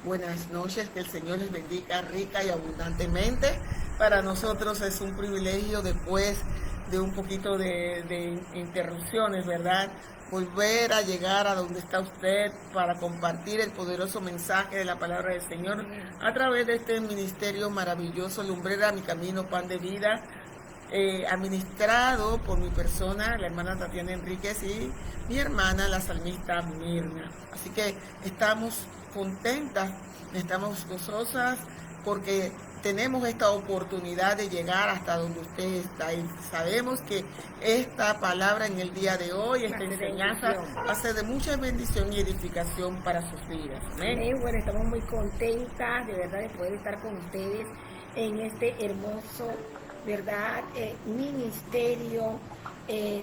Buenas noches, que el Señor les bendiga rica y abundantemente. Para nosotros es un privilegio, después de un poquito de interrupciones, ¿verdad?, volver a llegar a donde está usted para compartir el poderoso mensaje de la palabra del Señor a través de este ministerio maravilloso, Lumbrera Mi Camino, Pan de Vida, administrado por mi persona, la hermana Tatiana Enríquez, y mi hermana, la salmista Mirna. Así que estamos contentas, estamos gozosas porque tenemos esta oportunidad de llegar hasta donde usted está, y sabemos que esta palabra en el día de hoy, esta enseñanza, va a ser de mucha bendición y edificación para sus vidas. Amén. Bueno, estamos muy contentas de verdad de poder estar con ustedes en este hermoso, verdad, ministerio,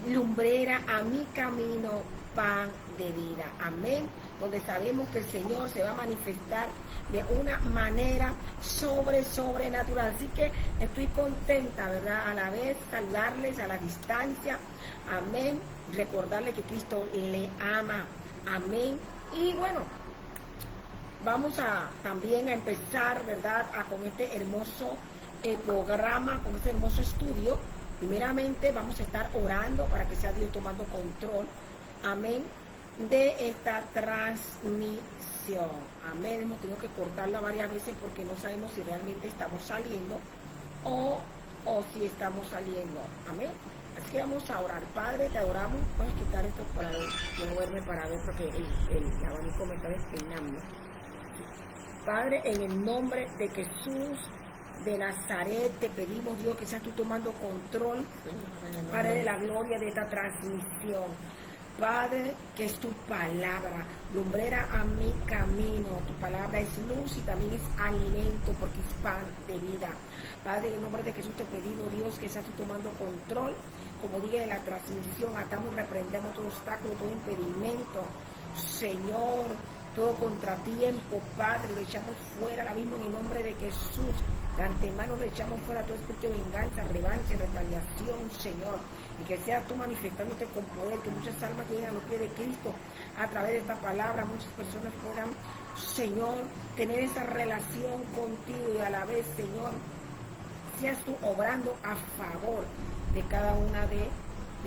Lumbrera a Mi Camino, Pan de Vida. Amén. Donde sabemos que el Señor se va a manifestar de una manera sobrenatural. Así que estoy contenta, ¿verdad? A la vez saludarles a la distancia. Amén. Recordarles que Cristo le ama. Amén. Y bueno, vamos también a empezar, ¿verdad?, con este hermoso programa, con este hermoso estudio. Primeramente vamos a estar orando para que sea Dios tomando control. Amén. De esta transmisión. Amén. Hemos tenido que cortarla varias veces porque no sabemos si realmente estamos saliendo o si estamos saliendo. Amén. Así que vamos a orar. Padre, te adoramos. Puedes quitar esto para ver, moverme para ver porque el abanico me está despeinando. Padre, en el nombre de Jesús de Nazaret, te pedimos, Dios, que seas tú tomando control, Padre, de la gloria de esta transmisión. Padre, que es tu palabra, lumbrera a mi camino. Tu palabra es luz y también es alimento porque es pan de vida. Padre, en el nombre de Jesús te pedimos, Dios, que seas tú tomando control. Como dije, de la transmisión, atamos, reprendemos todo obstáculo, todo impedimento. Señor, todo contratiempo, Padre, lo echamos fuera ahora mismo en el nombre de Jesús. De antemano lo echamos fuera todo espíritu de venganza, revancha, retaliación, Señor. Y que seas tú manifestándote con poder, que muchas almas lleguen a los pies de Cristo a través de esta palabra. Muchas personas puedan, Señor, tener esa relación contigo, y a la vez, Señor, seas tú obrando a favor de cada una de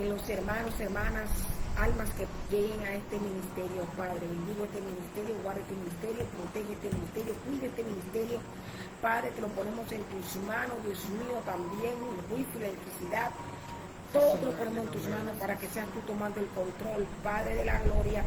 los hermanos, hermanas, almas que lleguen a este ministerio. Padre, bendigo este ministerio, guarda este ministerio, protege este ministerio, cuida este ministerio. Padre, te lo ponemos en tus manos, Dios mío, también el wifi, la electricidad, todo lo ponemos en tus manos para que seas tú tomando el control, Padre de la gloria,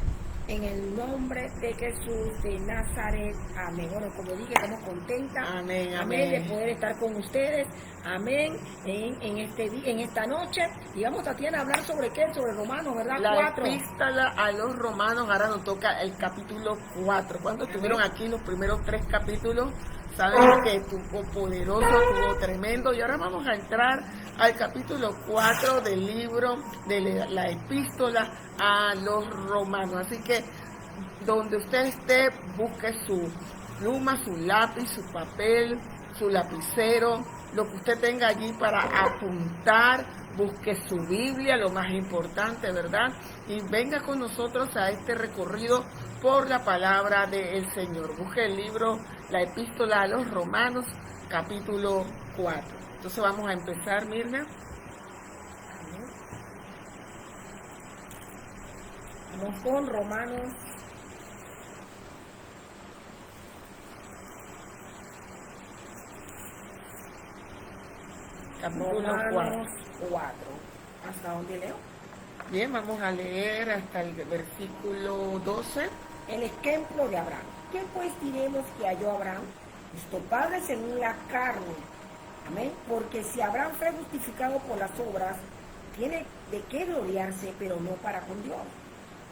en el nombre de Jesús de Nazaret. Amén. Bueno, como dije, estamos contentas. Amén, amén, de poder estar con ustedes. Amén. En esta noche. Y vamos, Tatiana, a hablar sobre qué, sobre Romanos, ¿verdad? La 4. epístola a los Romanos, ahora nos toca el capítulo 4. Cuando estuvieron aquí los primeros 3 capítulos, sabemos que estuvo poderoso, estuvo tremendo, y ahora vamos a entrar al capítulo 4 del libro de la epístola a los Romanos. Así que donde usted esté, busque su pluma, su lápiz, su papel, su lapicero, lo que usted tenga allí para apuntar. Busque su Biblia, lo más importante, ¿verdad? Y venga con nosotros a este recorrido por la palabra del Señor. Busque el libro, la epístola a los Romanos, capítulo 4. Entonces vamos a empezar, Mirna. Vamos con Romanos. Capítulo 4. ¿Hasta dónde leo? Bien, vamos a leer hasta el versículo 12. El ejemplo de Abraham. ¿Qué pues diremos que halló Abraham? Nuestro padre según la carne. Amén. Porque si Abraham fue justificado por las obras, tiene de qué gloriarse, pero no para con Dios.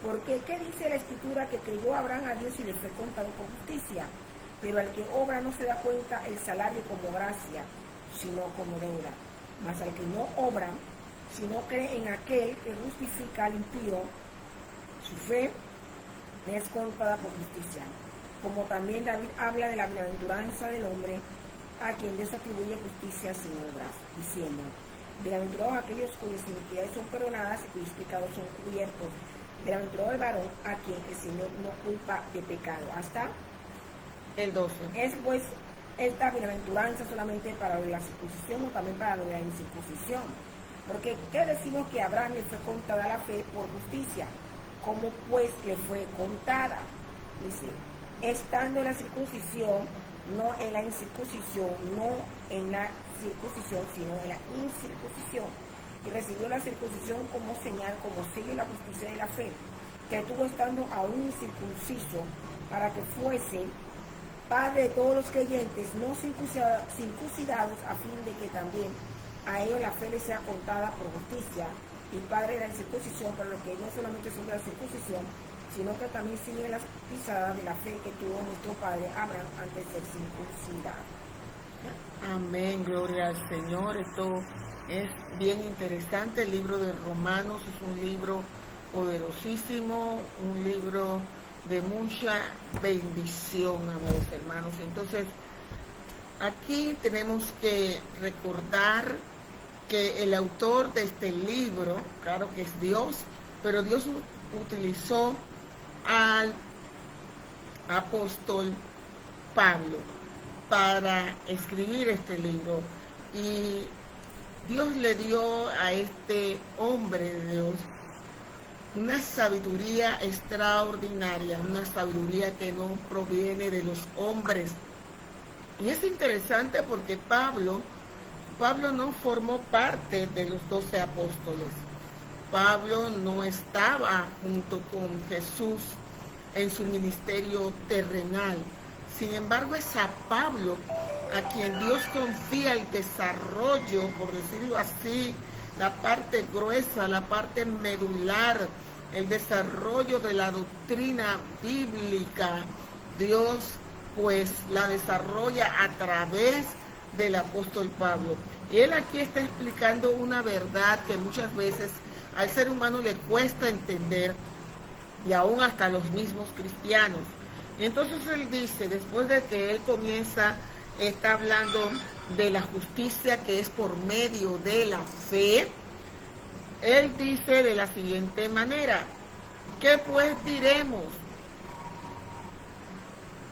Porque ¿qué dice la Escritura? Que creyó Abraham a Dios y le fue contado por justicia. Pero al que obra no se da cuenta el salario como gracia, sino como deuda. Mas al que no obra, sino cree en aquel que justifica al impío, su fe le es contada por justicia. Como también David habla de la bienaventuranza del hombre, a quien Dios atribuye justicia sin obras, diciendo: bienaventurados aquellos cuyas iniquidades son perdonadas y cuyos pecados son cubiertos. Bienaventurado el varón a quien el Señor no culpa de pecado. Hasta El 12. Es pues esta bienaventuranza solamente para la circuncisión o también para la incircuncisión. Porque ¿qué decimos que a Abraham le fue contada la fe por justicia? ¿Cómo pues le fue contada? Dice, estando en la circuncisión, no en la incircuncisión, no en la circuncisión, sino en la incircuncisión. Y recibió la circuncisión como señal, como sello de la justicia de la fe, que tuvo estando aún incircunciso, para que fuese padre de todos los creyentes no circuncidados, a fin de que también a ellos la fe les sea contada por justicia, y padre de la incircuncisión, para los que no solamente son de la circuncisión, sino que también siguen las pisadas de la fe que tuvo nuestro padre Abraham antes de ser circuncidado. Amén, gloria al Señor. Esto es bien interesante. El libro de Romanos es un libro poderosísimo, un libro de mucha bendición, amados hermanos. Entonces, aquí tenemos que recordar que el autor de este libro, claro que es Dios, pero Dios utilizó al apóstol Pablo para escribir este libro, y Dios le dio a este hombre de Dios una sabiduría extraordinaria, una sabiduría que no proviene de los hombres. Y es interesante porque Pablo no formó parte de los 12 apóstoles. Pablo no estaba junto con Jesús en su ministerio terrenal. Sin embargo, es a Pablo a quien Dios confía el desarrollo, por decirlo así, la parte gruesa, la parte medular, el desarrollo de la doctrina bíblica. Dios pues la desarrolla a través del apóstol Pablo. Y él aquí está explicando una verdad que muchas veces al ser humano le cuesta entender, y aún hasta a los mismos cristianos. Y entonces él dice, después de que él comienza, está hablando de la justicia que es por medio de la fe. Él dice de la siguiente manera: ¿qué pues diremos?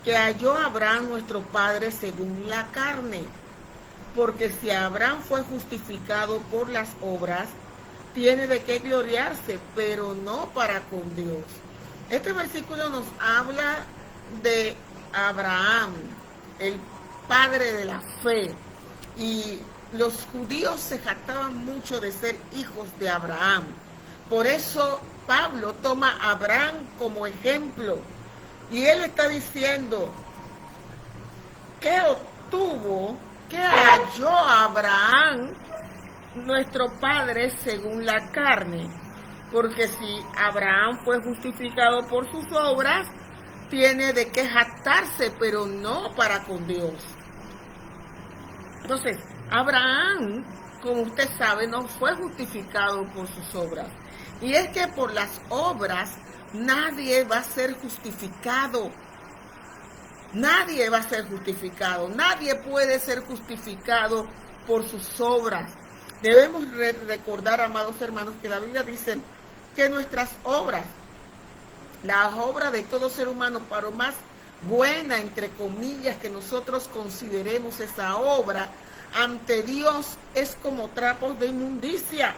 Que halló Abraham nuestro padre según la carne. Porque si Abraham fue justificado por las obras, tiene de qué gloriarse, pero no para con Dios. Este versículo nos habla de Abraham, el padre de la fe. Y los judíos se jactaban mucho de ser hijos de Abraham. Por eso Pablo toma a Abraham como ejemplo. Y él está diciendo, ¿qué obtuvo? ¿Qué halló Abraham, nuestro padre, según la carne? Porque si Abraham fue justificado por sus obras, tiene de qué jactarse, pero no para con Dios. Entonces, Abraham, como usted sabe, no fue justificado por sus obras. Y es que por las obras nadie va a ser justificado. Nadie va a ser justificado. Nadie puede ser justificado por sus obras. Debemos recordar, amados hermanos, que la Biblia dice que nuestras obras, la obra de todo ser humano, para más buena, entre comillas, que nosotros consideremos esa obra, ante Dios es como trapos de inmundicia.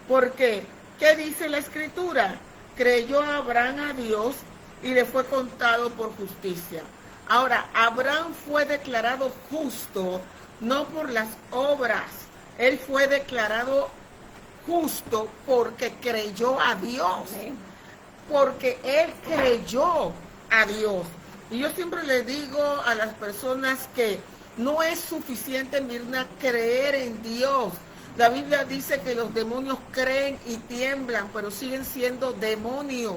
Porque, ¿qué dice la Escritura? Creyó Abraham a Dios y le fue contado por justicia. Ahora, Abraham fue declarado justo no por las obras. Él fue declarado justo porque creyó a Dios. Porque él creyó a Dios. Y yo siempre le digo a las personas que no es suficiente, Mirna, creer en Dios. La Biblia dice que los demonios creen y tiemblan, pero siguen siendo demonios.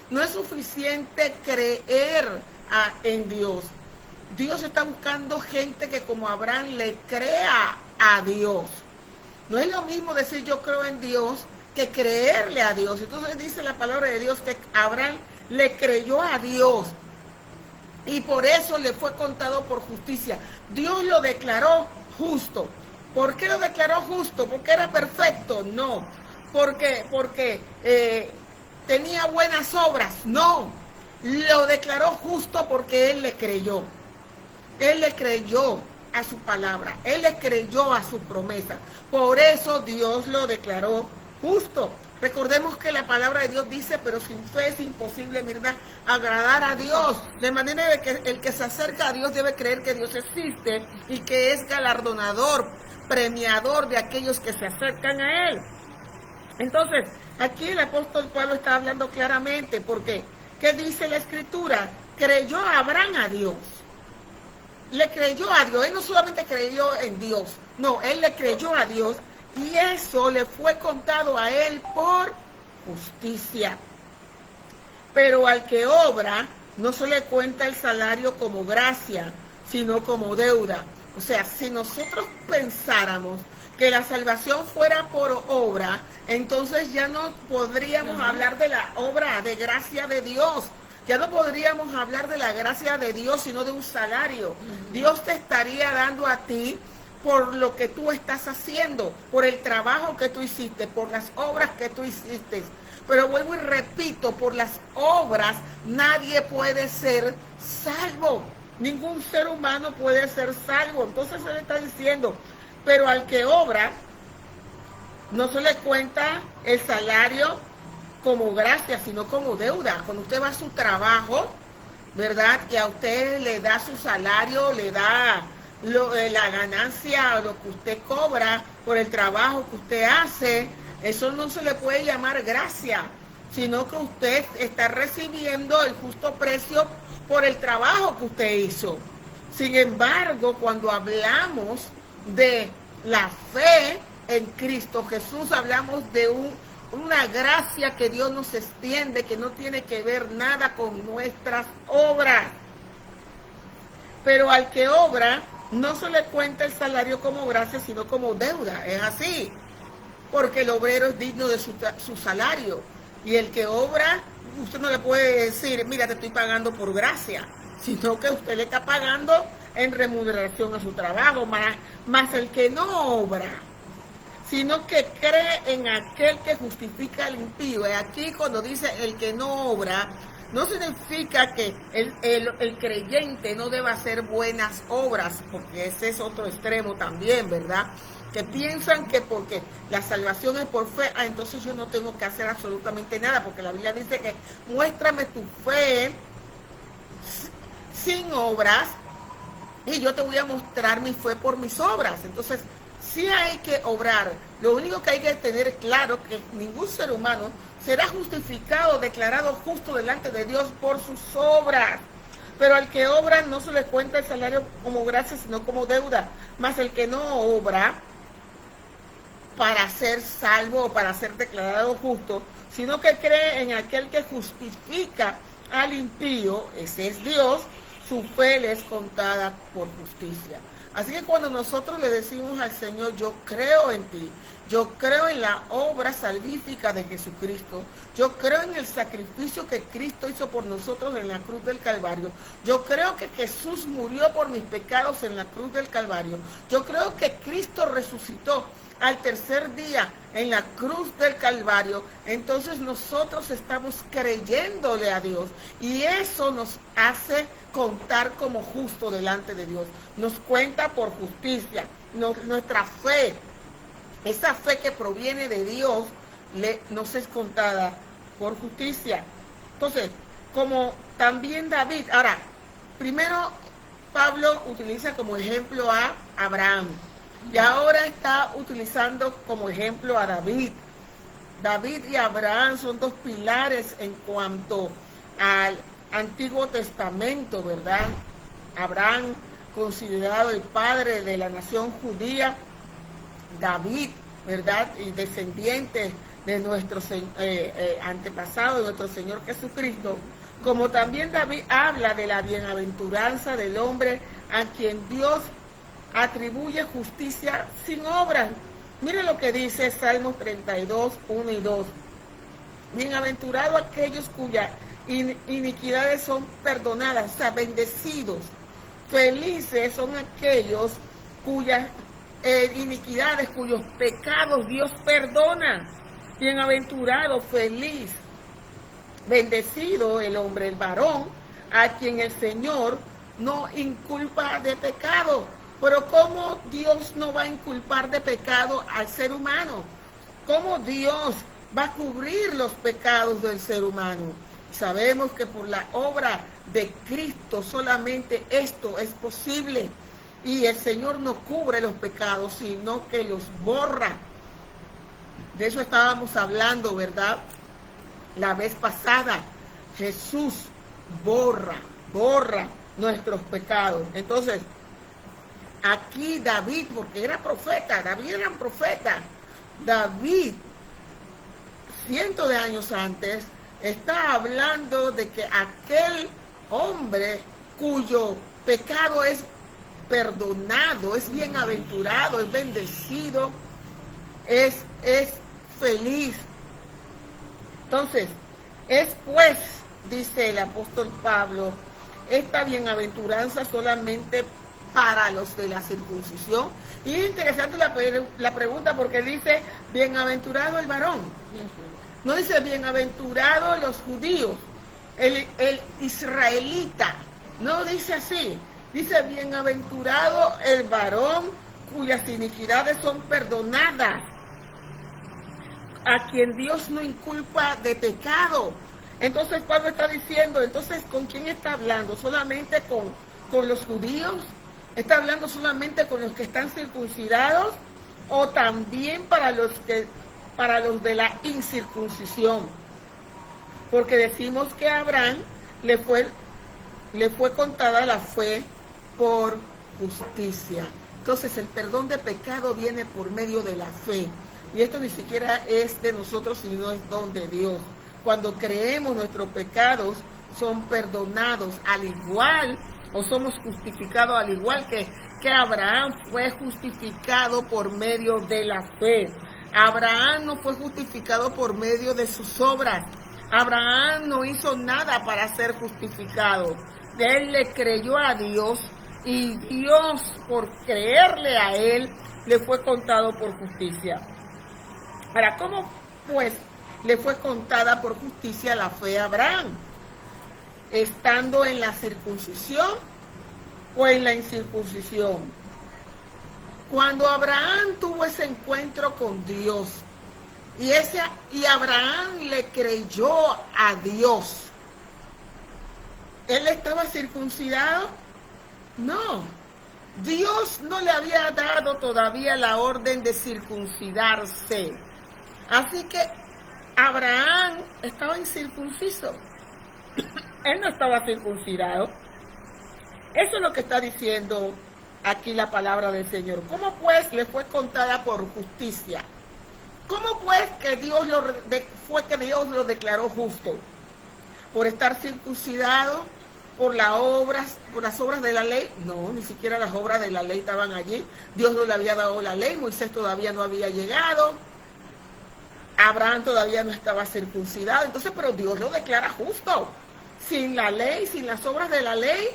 No es suficiente creer en Dios. Dios está buscando gente que como Abraham le crea a Dios. No es lo mismo decir yo creo en Dios que creerle a Dios. Entonces dice la palabra de Dios que Abraham le creyó a Dios y por eso le fue contado por justicia. Dios lo declaró justo. ¿Por qué lo declaró justo? ¿Porque era perfecto? No. Porque tenía buenas obras. No. lo declaró justo porque él le creyó. Él le creyó a su palabra, él le creyó a su promesa. Por eso Dios lo declaró justo. Recordemos que la palabra de Dios dice, pero sin fe es imposible, ¿verdad?, agradar a Dios. De manera de que el que se acerca a Dios debe creer que Dios existe y que es galardonador, premiador de aquellos que se acercan a Él. Entonces, aquí el apóstol Pablo está hablando claramente, porque ¿qué dice la Escritura? Creyó Abraham a Dios. Le creyó a Dios. Él no solamente creyó en Dios, no, él le creyó a Dios y eso le fue contado a él por justicia. Pero al que obra no se le cuenta el salario como gracia, sino como deuda. O sea, si nosotros pensáramos que la salvación fuera por obra, entonces ya no podríamos hablar de la obra de gracia de Dios. Ya no podríamos hablar de la gracia de Dios, sino de un salario. Dios te estaría dando a ti por lo que tú estás haciendo, por el trabajo que tú hiciste, por las obras que tú hiciste. Pero vuelvo y repito, por las obras nadie puede ser salvo. Ningún ser humano puede ser salvo. Entonces él está diciendo, pero al que obra no se le cuenta el salario como gracia, sino como deuda. Cuando usted va a su trabajo, ¿verdad?, que a usted le da su salario, le da la ganancia, lo que usted cobra por el trabajo que usted hace, eso no se le puede llamar gracia, sino que usted está recibiendo el justo precio por el trabajo que usted hizo. Sin embargo, cuando hablamos de la fe en Cristo Jesús, hablamos de una gracia que Dios nos extiende, que no tiene que ver nada con nuestras obras. Pero al que obra, no se le cuenta el salario como gracia, sino como deuda. Es así, porque el obrero es digno de su salario. Y el que obra, usted no le puede decir, mira, te estoy pagando por gracia, sino que usted le está pagando en remuneración a su trabajo, más el que no obra, sino que cree en aquel que justifica al impío. Y aquí cuando dice el que no obra, no significa que el creyente no deba hacer buenas obras, porque ese es otro extremo también, ¿verdad? Que piensan que porque la salvación es por fe, entonces yo no tengo que hacer absolutamente nada, porque la Biblia dice que muéstrame tu fe sin obras y yo te voy a mostrar mi fe por mis obras. Entonces, sí hay que obrar. Lo único que hay que tener claro que ningún ser humano será justificado, declarado justo delante de Dios por sus obras. Pero al que obra no se le cuenta el salario como gracia, sino como deuda. Mas el que no obra para ser salvo o para ser declarado justo, sino que cree en aquel que justifica al impío, ese es Dios, su fe le es contada por justicia. Así que cuando nosotros le decimos al Señor, yo creo en ti, yo creo en la obra salvífica de Jesucristo, yo creo en el sacrificio que Cristo hizo por nosotros en la cruz del Calvario, yo creo que Jesús murió por mis pecados en la cruz del Calvario, yo creo que Cristo resucitó al tercer día en la cruz del Calvario, entonces nosotros estamos creyéndole a Dios y eso nos hace contar como justo delante de Dios, nos cuenta por justicia, nuestra fe, esa fe que proviene de Dios, nos es contada por justicia. Entonces, como también David, ahora, primero Pablo utiliza como ejemplo a Abraham, y ahora está utilizando como ejemplo a David. David y Abraham son dos pilares en cuanto al Antiguo Testamento, ¿verdad? Abraham, considerado el padre de la nación judía, David, ¿verdad? Y descendiente de nuestro antepasado, de nuestro Señor Jesucristo. Como también David habla de la bienaventuranza del hombre a quien Dios atribuye justicia sin obras. Mire lo que dice Salmos 32, 1 y 2. Bienaventurados aquellos cuyas iniquidades son perdonadas, o sea, bendecidos. Felices son aquellos cuyas iniquidades, cuyos pecados Dios perdona. Bienaventurado, feliz. bendecido el hombre, el varón, a quien el Señor no inculpa de pecado. Pero ¿cómo Dios no va a inculpar de pecado al ser humano? ¿Cómo Dios va a cubrir los pecados del ser humano? Sabemos que por la obra de Cristo solamente esto es posible. Y el Señor no cubre los pecados, sino que los borra. De eso estábamos hablando, ¿verdad? La vez pasada. Jesús borra nuestros pecados. Entonces, aquí David, porque era profeta, David era un profeta. David, cientos de años antes, está hablando de que aquel hombre cuyo pecado es perdonado, es bienaventurado, es bendecido, es feliz. Entonces, es pues, dice el apóstol Pablo, esta bienaventuranza solamente para los de la circuncisión. Y es interesante la pregunta porque dice, bienaventurado el varón. No dice bienaventurado los judíos, el israelita. No dice así. Dice bienaventurado el varón cuyas iniquidades son perdonadas, a quien Dios no inculpa de pecado. Entonces Pablo está diciendo, entonces ¿con quién está hablando? ¿Solamente con los judíos? ¿Está hablando solamente con los que están circuncidados? ¿O también para los de la incircuncisión? Porque decimos que a Abraham le fue contada la fe por justicia. Entonces el perdón de pecado viene por medio de la fe. Y esto ni siquiera es de nosotros, sino es don de Dios. Cuando creemos, nuestros pecados son perdonados al igual, o somos justificados al igual que Abraham fue justificado por medio de la fe. Abraham no fue justificado por medio de sus obras. Abraham no hizo nada para ser justificado. Él le creyó a Dios y Dios, por creerle a él, le fue contado por justicia. Ahora, ¿cómo pues le fue contada por justicia la fe a Abraham? ¿Estando en la circuncisión o en la incircuncisión? Cuando Abraham tuvo ese encuentro con Dios y Abraham le creyó a Dios, ¿él estaba circuncidado? No. Dios no le había dado todavía la orden de circuncidarse. Así que Abraham estaba incircunciso. Él no estaba circuncidado. Eso es lo que está diciendo aquí la palabra del Señor. ¿Cómo pues le fue contada por justicia? ¿Cómo pues que Dios lo declaró justo? ¿Por estar circuncidado? ¿Por las obras de la ley? No, ni siquiera las obras de la ley estaban allí. Dios no le había dado la ley, Moisés todavía no había llegado, Abraham todavía no estaba circuncidado. Entonces, pero Dios lo declara justo, sin la ley, sin las obras de la ley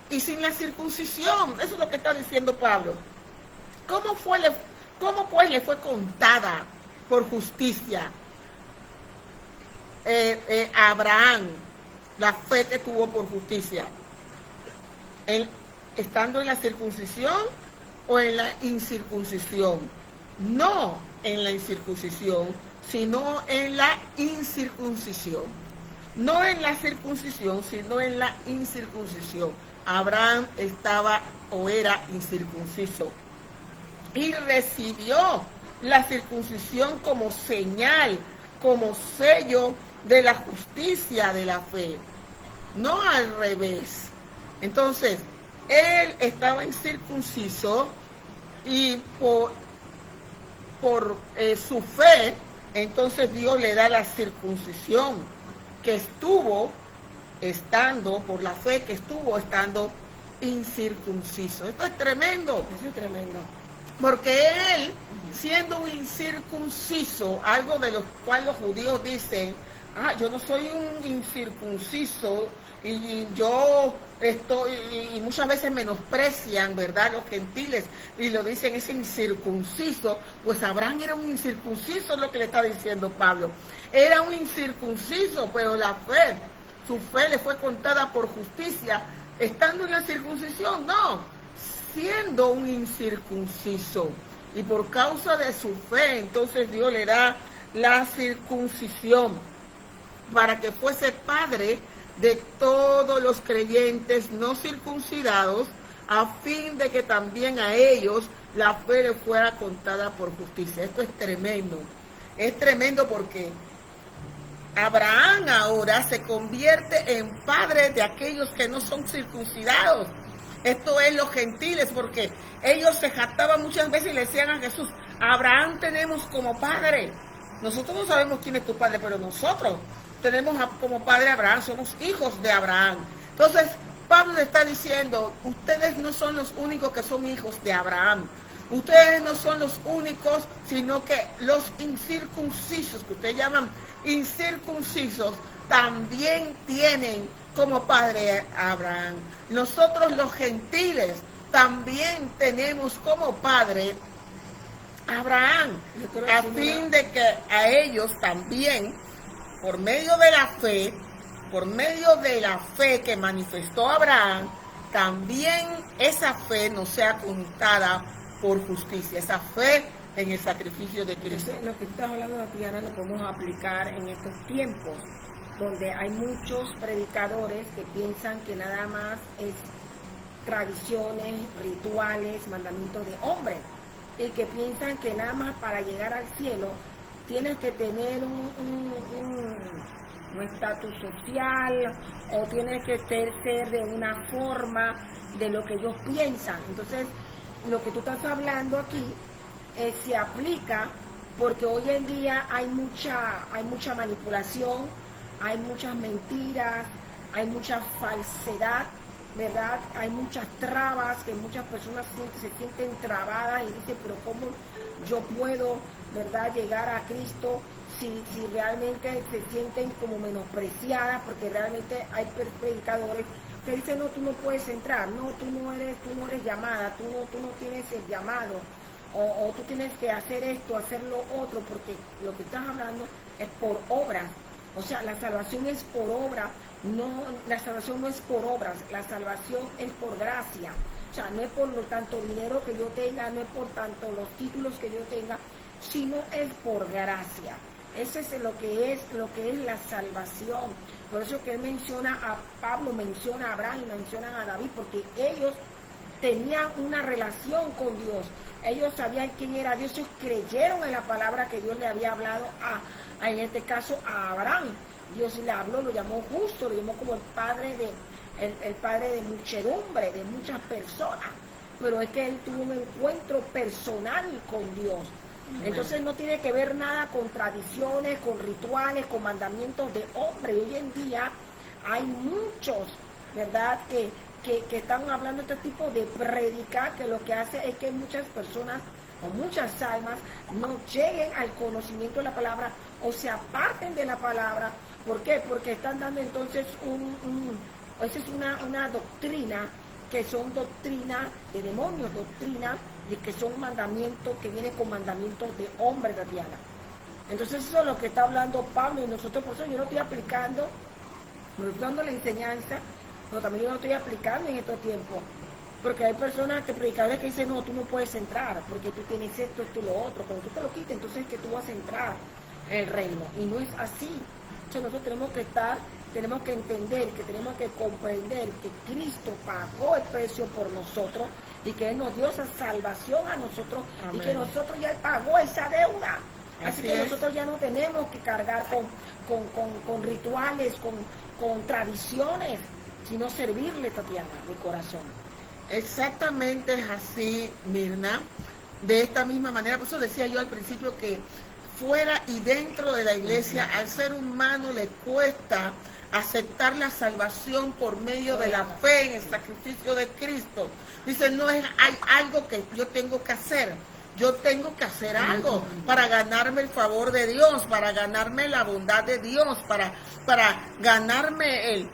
y sin la circuncisión. Eso es lo que está diciendo Pablo. ¿Cómo pues le fue contada por justicia a Abraham la fe que tuvo por justicia? ¿Estando en la circuncisión o en la incircuncisión? No en la incircuncisión, sino en la incircuncisión. No en la circuncisión, sino en la incircuncisión. Abraham estaba o era incircunciso y recibió la circuncisión como señal, como sello de la justicia de la fe, no al revés. Entonces, él estaba incircunciso y por su fe, entonces Dios le da la circuncisión que estuvo estando, por la fe que estuvo estando incircunciso. Esto es tremendo. Eso es tremendo. Porque él, siendo un incircunciso, algo de lo cual los judíos dicen, yo no soy un incircunciso, y yo estoy, y muchas veces menosprecian, ¿verdad?, los gentiles, y lo dicen es incircunciso. Pues Abraham era un incircunciso, es lo que le está diciendo Pablo. Era un incircunciso, pero la fe, su fe le fue contada por justicia, estando en la circuncisión, no, siendo un incircunciso. Y por causa de su fe, entonces Dios le da la circuncisión para que fuese padre de todos los creyentes no circuncidados, a fin de que también a ellos la fe le fuera contada por justicia. Esto es tremendo porque Abraham ahora se convierte en padre de aquellos que no son circuncidados. Esto es los gentiles, porque ellos se jactaban muchas veces y le decían a Jesús: Abraham tenemos como padre. Nosotros no sabemos quién es tu padre, pero nosotros tenemos como padre a Abraham, somos hijos de Abraham. Entonces, Pablo le está diciendo: ustedes no son los únicos que son hijos de Abraham. Ustedes no son los únicos, sino que los incircuncisos, que ustedes llaman incircuncisos, también tienen como padre a Abraham. Nosotros los gentiles también tenemos como padre a Abraham, a fin de que a ellos también, por medio de la fe que manifestó Abraham, también esa fe nos sea contada por justicia, esa fe en el sacrificio de Cristo. Lo que estás hablando, Tatiana, lo podemos aplicar en estos tiempos, donde hay muchos predicadores que piensan que nada más es tradiciones, rituales, mandamientos de hombres, y que piensan que nada más para llegar al cielo tienes que tener un estatus social, o tienes que ser de una forma de lo que ellos piensan. Entonces, lo que tú estás hablando aquí se aplica porque hoy en día hay mucha manipulación, hay muchas mentiras, hay mucha falsedad, ¿verdad? Hay muchas trabas, que muchas personas se sienten trabadas y dicen: pero ¿cómo yo puedo, ¿verdad?, llegar a Cristo si realmente se sienten como menospreciadas? Porque realmente hay predicadores que dicen: no, tú no puedes entrar, no, tú no eres llamada, tú no tienes el llamado, o tú tienes que hacer esto, hacer lo otro, porque lo que estás hablando es por obra. O sea, la salvación es por obra, no, la salvación no es por obras, la salvación es por gracia. O sea, no es por lo tanto dinero que yo tenga, no es por tanto los títulos que yo tenga, sino es por gracia. Eso es lo que es la salvación. Por eso que él menciona a Pablo, menciona a Abraham y menciona a David, porque ellos tenían una relación con Dios. Ellos sabían quién era Dios, ellos creyeron en la palabra que Dios le había hablado en este caso a Abraham. Dios le habló, lo llamó justo, lo llamó como el padre de muchedumbre, de muchas personas. Pero es que él tuvo un encuentro personal con Dios. Entonces no tiene que ver nada con tradiciones, con rituales, con mandamientos de hombre. Hoy en día hay muchos, ¿verdad?, que están hablando de este tipo de predicar, que lo que hace es que muchas personas o muchas almas no lleguen al conocimiento de la palabra o se aparten de la palabra. ¿Por qué? Porque están dando entonces esa es una doctrina, que son doctrinas de demonios, doctrinas de que son mandamientos, que vienen con mandamientos de hombre, Tatiana. Entonces eso es lo que está hablando Pablo, y nosotros, por eso yo lo estoy aplicando, me estoy dando la enseñanza, pero también yo lo estoy aplicando en estos tiempos. Porque hay personas, predicadores que dicen: no, tú no puedes entrar, porque tú tienes esto y lo otro. Cuando tú te lo quites, entonces es que tú vas a entrar en el reino. Y no es así. Entonces nosotros tenemos que entender, que tenemos que comprender que Cristo pagó el precio por nosotros, y que Él nos dio esa salvación a nosotros. Amén. Y que nosotros ya pagó esa deuda. Así que nosotros ya no tenemos que cargar con rituales, con tradiciones, sino servirle, Tatiana, de corazón. Exactamente es así, Mirna. De esta misma manera, por eso decía yo al principio que fuera y dentro de la iglesia, al ser humano le cuesta aceptar la salvación por medio de la fe en el sacrificio de Cristo. Dice: no es algo que yo tengo que hacer. Yo tengo que hacer algo para ganarme el favor de Dios, para ganarme la bondad de Dios, para ganarme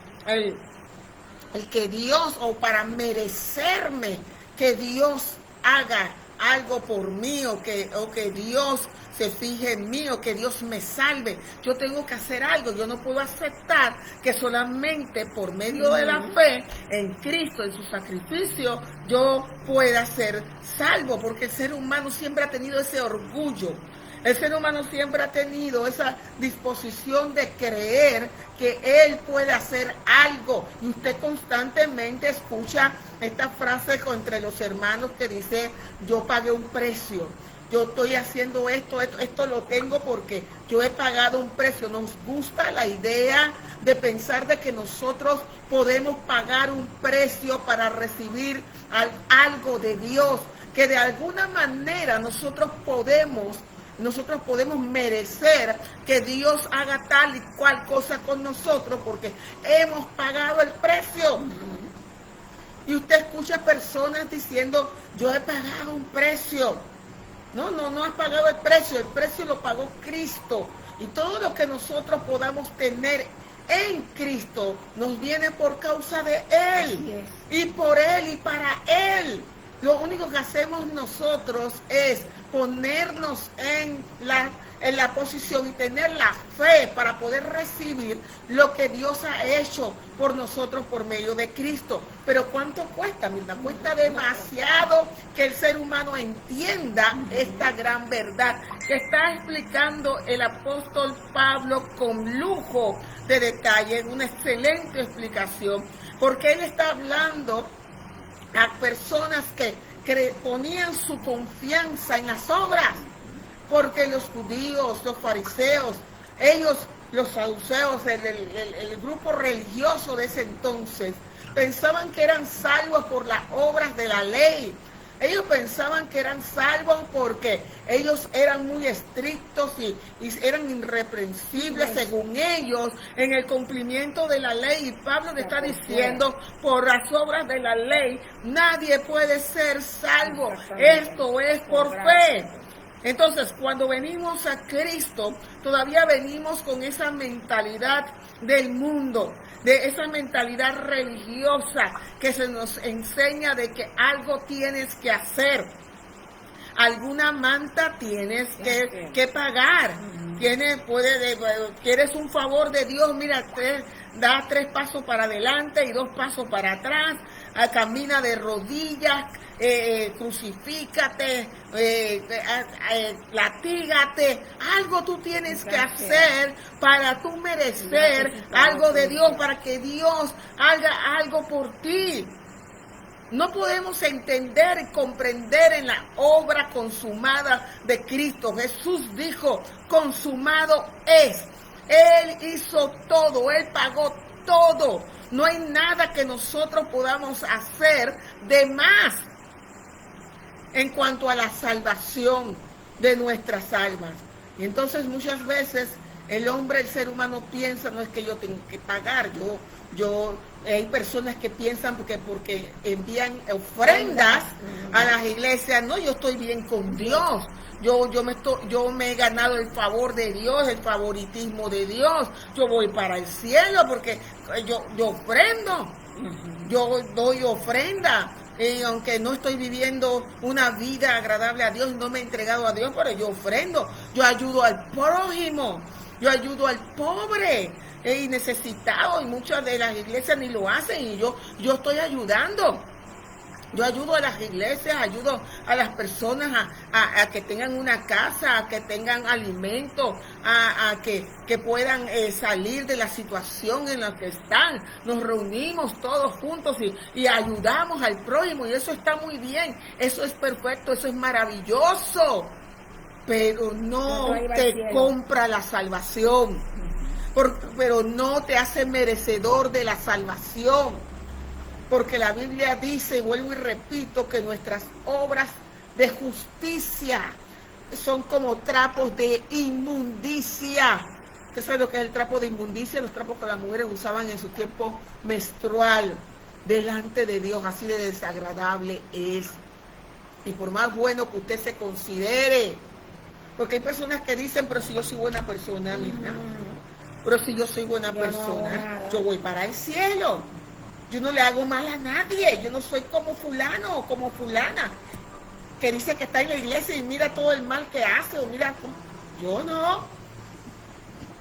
el que Dios, o para merecerme que Dios haga algo por mí, o que Dios se fije en mí, o que Dios me salve. Yo tengo que hacer algo. Yo no puedo aceptar que solamente por medio de la fe en Cristo, en su sacrificio, yo pueda ser salvo, porque el ser humano siempre ha tenido ese orgullo. El ser humano siempre ha tenido esa disposición de creer que él puede hacer algo. Y usted constantemente escucha esta frase entre los hermanos que dice: yo pagué un precio, yo estoy haciendo esto lo tengo porque yo he pagado un precio. Nos gusta la idea de pensar de que nosotros podemos pagar un precio para recibir algo de Dios, que de alguna manera nosotros podemos merecer que Dios haga tal y cual cosa con nosotros porque hemos pagado el precio. Y usted escucha personas diciendo: yo he pagado un precio. No has pagado el precio lo pagó Cristo. Y todo lo que nosotros podamos tener en Cristo nos viene por causa de Él, y por Él y para Él. Lo único que hacemos nosotros es ponernos en la posición y tener la fe para poder recibir lo que Dios ha hecho por nosotros por medio de Cristo. Pero ¿cuánto cuesta? Mira, cuesta demasiado que el ser humano entienda esta gran verdad que está explicando el apóstol Pablo con lujo de detalle, una excelente explicación, porque él está hablando a personas que ponían su confianza en las obras, porque los judíos, los fariseos, ellos, los saduceos, el grupo religioso de ese entonces, pensaban que eran salvos por las obras de la ley. Ellos pensaban que eran salvos porque ellos eran muy estrictos y eran irreprensibles según ellos en el cumplimiento de la ley. Y Pablo le está diciendo: por las obras de la ley nadie puede ser salvo. Esto es por fe. Entonces, cuando venimos a Cristo, todavía venimos con esa mentalidad del mundo, de esa mentalidad religiosa que se nos enseña de que algo tienes que hacer. Alguna manta tienes que pagar. Quieres un favor de Dios, mira, da 3 pasos para adelante y 2 pasos para atrás, camina de rodillas, crucifícate, latígate. Algo tú tienes que hacer para tú merecer algo de Dios, para que Dios haga algo por ti. No podemos entender y comprender en la obra consumada de Cristo. Jesús dijo: consumado es. Él hizo todo, Él pagó todo. No hay nada que nosotros podamos hacer de más en cuanto a la salvación de nuestras almas. Y entonces muchas veces el ser humano piensa: no es que yo tengo que pagar, hay personas que piensan porque envían ofrendas a las iglesias: no, yo estoy bien con Dios, yo me he ganado el favor de Dios, el favoritismo de Dios, yo voy para el cielo porque yo ofrendo, yo doy ofrenda. Y aunque no estoy viviendo una vida agradable a Dios, no me he entregado a Dios, pero yo ofrendo, yo ayudo al prójimo, yo ayudo al pobre y necesitado, y muchas de las iglesias ni lo hacen, y yo estoy ayudando. Yo ayudo a las iglesias, ayudo a las personas a que tengan una casa, a que tengan alimento, a que puedan salir de la situación en la que están. Nos reunimos todos juntos y ayudamos al prójimo, y eso está muy bien, eso es perfecto, eso es maravilloso, pero no te compra la salvación, pero no te hace merecedor de la salvación. Porque la Biblia dice, vuelvo y repito, que nuestras obras de justicia son como trapos de inmundicia. ¿Usted sabe lo que es el trapo de inmundicia? Los trapos que las mujeres usaban en su tiempo menstrual delante de Dios. Así de desagradable es. Y por más bueno que usted se considere, porque hay personas que dicen: pero si yo soy buena persona, mira, pero si yo soy buena persona, yo voy para el cielo. Yo no le hago mal a nadie. Yo no soy como fulano o como fulana que dice que está en la iglesia y mira todo el mal que hace. O mira, yo no.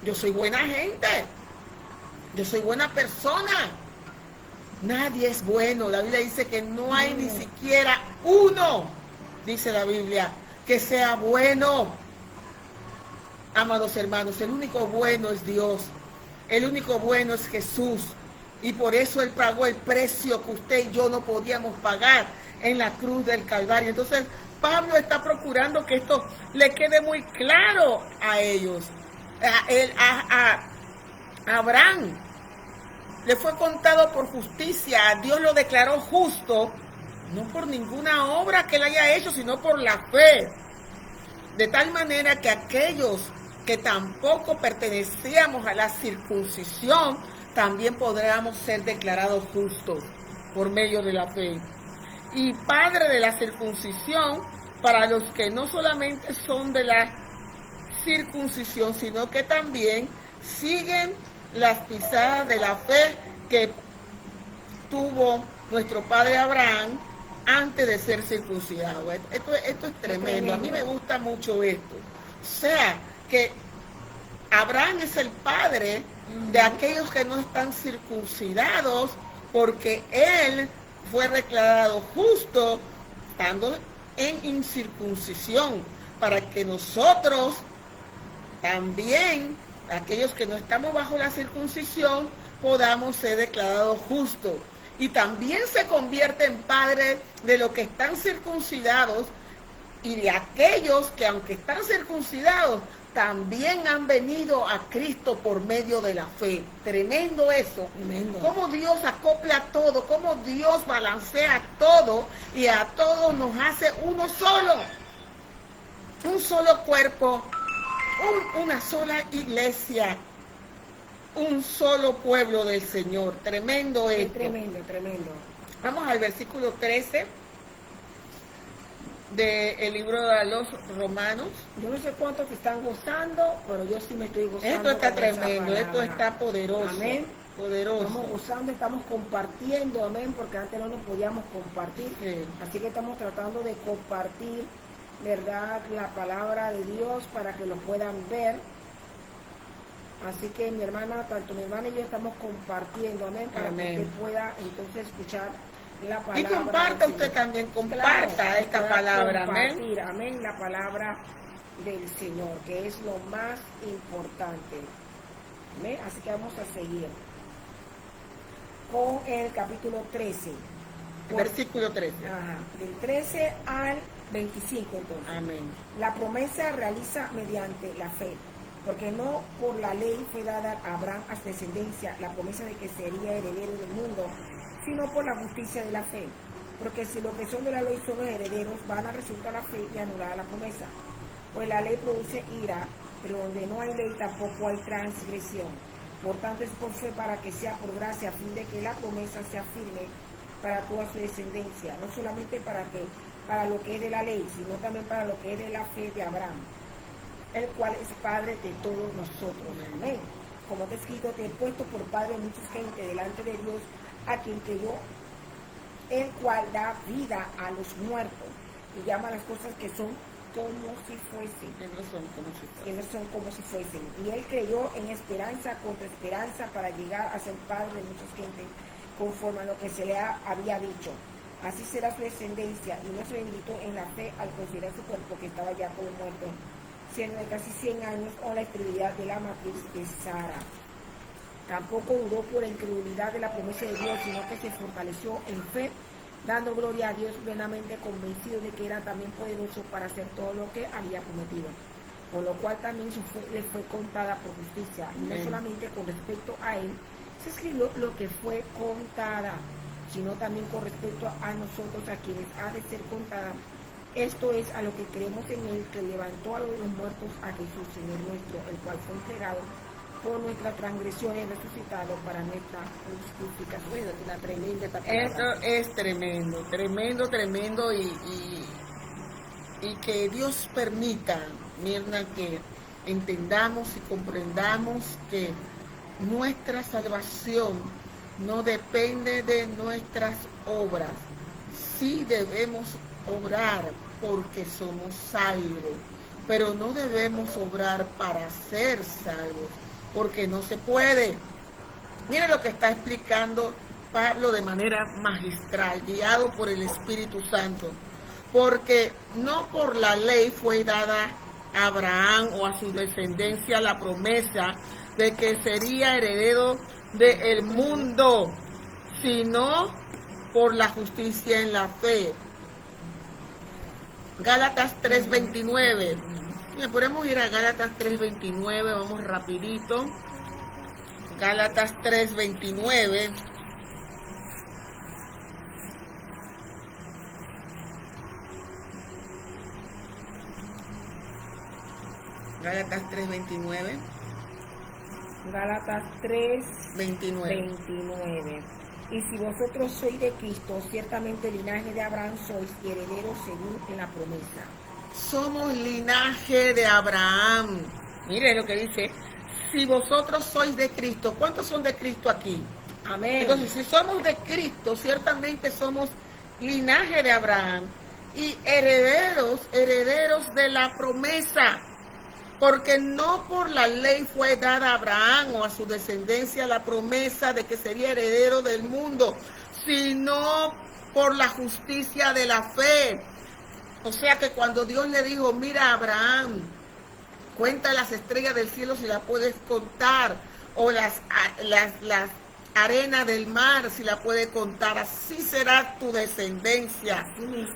Yo soy buena gente. Yo soy buena persona. Nadie es bueno. La Biblia dice que no hay ni siquiera uno, dice la Biblia, que sea bueno. Amados hermanos, el único bueno es Dios. El único bueno es Jesús. Y por eso Él pagó el precio que usted y yo no podíamos pagar en la cruz del Calvario. Entonces, Pablo está procurando que esto le quede muy claro a ellos. A Abraham le fue contado por justicia. Dios lo declaró justo, no por ninguna obra que él haya hecho, sino por la fe. De tal manera que aquellos que tampoco pertenecíamos a la circuncisión, también podríamos ser declarados justos por medio de la fe. Y padre de la circuncisión para los que no solamente son de la circuncisión, sino que también siguen las pisadas de la fe que tuvo nuestro padre Abraham antes de ser circuncidado. Esto es tremendo. A mí me gusta mucho esto. O sea, que Abraham es el padre de aquellos que no están circuncidados, porque él fue declarado justo estando en incircuncisión, para que nosotros también, aquellos que no estamos bajo la circuncisión, podamos ser declarados justos. Y también se convierte en padre de los que están circuncidados y de aquellos que, aunque están circuncidados, también han venido a Cristo por medio de la fe. Tremendo eso. Tremendo. Cómo Dios acopla todo, cómo Dios balancea todo y a todos nos hace uno solo. Un solo cuerpo, una sola iglesia, un solo pueblo del Señor. Tremendo esto. Tremendo, tremendo. Vamos al versículo 13 del libro de los Romanos. Yo no sé cuántos que están gozando, pero yo sí me estoy gozando. Esto está tremendo, esto está poderoso. Amén. Poderoso. Estamos gozando, estamos compartiendo, amén, porque antes no nos podíamos compartir. Sí. Así que estamos tratando de compartir, ¿verdad?, la palabra de Dios para que lo puedan ver. Así que mi hermana, tanto mi hermana y yo estamos compartiendo, amén, para que usted pueda entonces escuchar la palabra. Y comparta usted también, comparta esta palabra, amén. Amén, la palabra del Señor, que es lo más importante. Amén. Así que vamos a seguir con el capítulo 13. Versículo 13. Ajá, del 13 al 25 entonces. Amén. La promesa realiza mediante la fe, porque no por la ley fue dada a Abraham a su descendencia la promesa de que sería heredero del mundo, sino por la justicia de la fe. Porque si los que son de la ley son los herederos, van a resultar la fe y anular la promesa. Pues la ley produce ira, pero donde no hay ley tampoco hay transgresión. Por tanto es por fe para que sea por gracia, a fin de que la promesa sea firme para toda su descendencia, no solamente para lo que es de la ley, sino también para lo que es de la fe de Abraham, el cual es padre de todos nosotros. Amén. Como está escrito, te he puesto por padre de mucha gente delante de Dios, a quien creyó, el cual da vida a los muertos y llama a las cosas que son como si fuesen. Que no son como si fuesen. Que no son como si fuesen. Y él creyó en esperanza contra esperanza para llegar a ser padre de muchas gentes, conforme a lo que se le había dicho. Así será su descendencia, y no se debilitó en la fe al considerar su cuerpo que estaba ya como muerto, siendo de casi 100 años, o la esterilidad de la matriz de Sara. Tampoco dudó por la incredulidad de la promesa de Dios, sino que se fortaleció en fe, dando gloria a Dios, plenamente convencido de que era también poderoso para hacer todo lo que había prometido. Por lo cual también su fe le fue contada por justicia, y no solamente con respecto a él se escribió lo que fue contada, sino también con respecto a nosotros, a quienes ha de ser contada. Esto es a lo que creemos en él, que levantó a los muertos a Jesús, Señor nuestro, el cual fue entregado por nuestras transgresiones, resucitado para nuestra justificación. Bueno, es una tremenda esta palabra. Esto es tremendo, tremendo, tremendo, y que Dios permita, Mirna, que entendamos y comprendamos que nuestra salvación no depende de nuestras obras. Sí debemos obrar porque somos salvos, pero no debemos obrar para ser salvos, porque no se puede. Mire lo que está explicando Pablo de manera magistral, guiado por el Espíritu Santo. Porque no por la ley fue dada a Abraham o a su descendencia la promesa de que sería heredero del mundo, sino por la justicia en la fe. Gálatas 3:29. Podemos ir a Gálatas 3:29, vamos rapidito. Gálatas 3:29. Gálatas 3:29. Gálatas 3:29. Y si vosotros sois de Cristo, ciertamente linaje de Abraham sois y herederos según en la promesa. Somos linaje de Abraham. Mire lo que dice. Si vosotros sois de Cristo, ¿cuántos son de Cristo aquí? Amén. Entonces, si somos de Cristo, ciertamente somos linaje de Abraham y herederos de la promesa. Porque no por la ley fue dada a Abraham o a su descendencia la promesa de que sería heredero del mundo, sino por la justicia de la fe. O sea que cuando Dios le dijo, mira Abraham, cuenta las estrellas del cielo si las puedes contar, o las arenas del mar si la puedes contar, así será tu descendencia.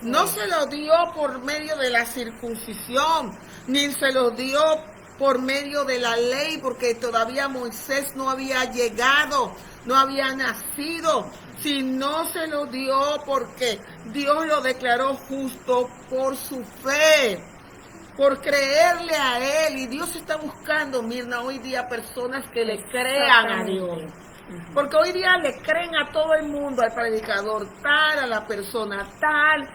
No se lo dio por medio de la circuncisión, ni se lo dio por medio de la ley, porque todavía Moisés no había llegado, no había nacido, sino se lo dio porque Dios lo declaró justo por su fe, por creerle a Él. Y Dios está buscando, Mirna, hoy día personas que le crean a Dios. Porque hoy día le creen a todo el mundo, al predicador tal, a la persona tal,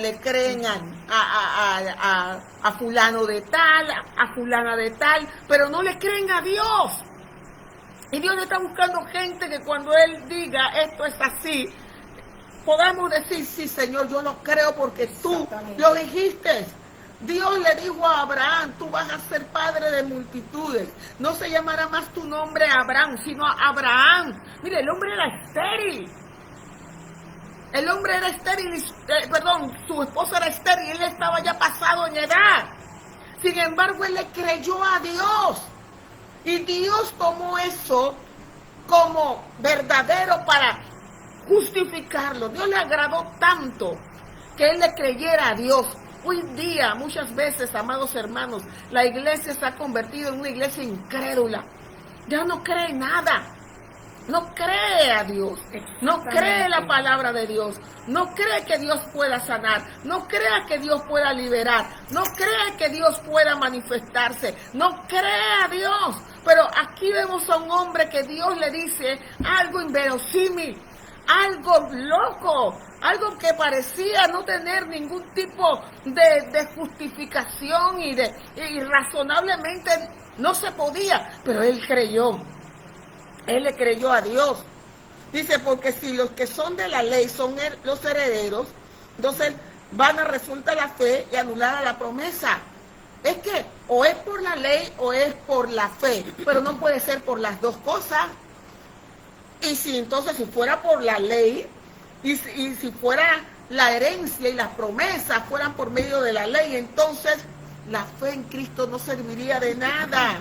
le creen a fulano de tal, a fulana de tal, pero no le creen a Dios. Y Dios está buscando gente que cuando Él diga esto es así, podamos decir, sí Señor, yo lo creo porque tú lo dijiste. Dios le dijo a Abraham, tú vas a ser padre de multitudes. No se llamará más tu nombre Abraham, sino Abraham. Mire, el hombre era estéril. El hombre era estéril, su esposa era estéril, él estaba ya pasado en edad. Sin embargo, él le creyó a Dios. Y Dios tomó eso como verdadero para justificarlo. Dios le agradó tanto que él le creyera a Dios. Hoy día, muchas veces, amados hermanos, la iglesia se ha convertido en una iglesia incrédula. Ya no cree nada. No cree a Dios. No cree la palabra de Dios. No cree que Dios pueda sanar. No cree que Dios pueda liberar. No cree que Dios pueda manifestarse. No cree a Dios. Pero aquí vemos a un hombre que Dios le dice algo inverosímil, algo loco, algo que parecía no tener ningún tipo de justificación y razonablemente no se podía, pero él creyó. Él le creyó a Dios. Dice, porque si los que son de la ley son los herederos, entonces van a resultar la fe y anular a la promesa. Es que o es por la ley o es por la fe, pero no puede ser por las dos cosas. Y si entonces, si fuera por la ley, y si fuera la herencia y las promesas fueran por medio de la ley, entonces la fe en Cristo no serviría de nada.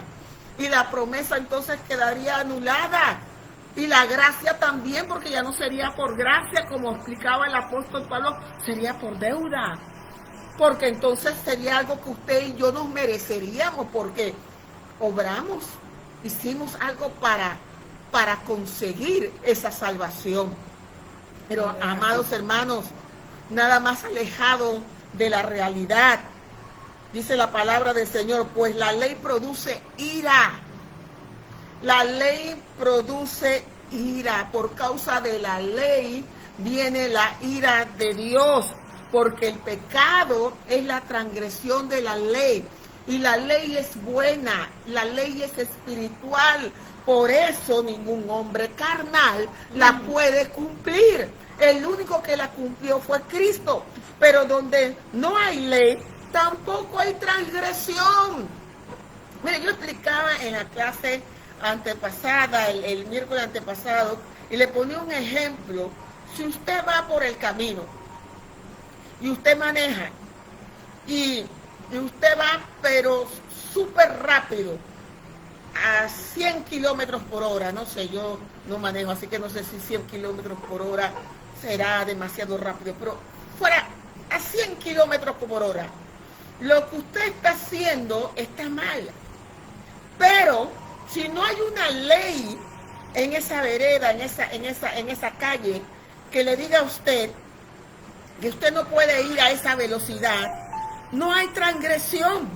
Y la promesa entonces quedaría anulada. Y la gracia también, porque ya no sería por gracia, como explicaba el apóstol Pablo, sería por deuda. Porque entonces sería algo que usted y yo nos mereceríamos, porque obramos, hicimos algo para conseguir esa salvación. Pero, amados hermanos, nada más alejado de la realidad. Dice la palabra del Señor, pues la ley produce ira. La ley produce ira. Por causa de la ley viene la ira de Dios, porque el pecado es la transgresión de la ley. Y la ley es buena, la ley es espiritual. Por eso ningún hombre carnal la puede cumplir. El único que la cumplió fue Cristo. Pero donde no hay ley, tampoco hay transgresión. Mire, yo explicaba en la clase antepasada, el miércoles antepasado, y le ponía un ejemplo. Si usted va por el camino y usted maneja y usted va pero súper rápido, a 100 kilómetros por hora, no sé, yo no manejo, así que no sé si 100 kilómetros por hora será demasiado rápido, pero fuera a 100 kilómetros por hora, lo que usted está haciendo está mal. Pero si no hay una ley en esa vereda, en esa calle, que le diga a usted que usted no puede ir a esa velocidad, no hay transgresión.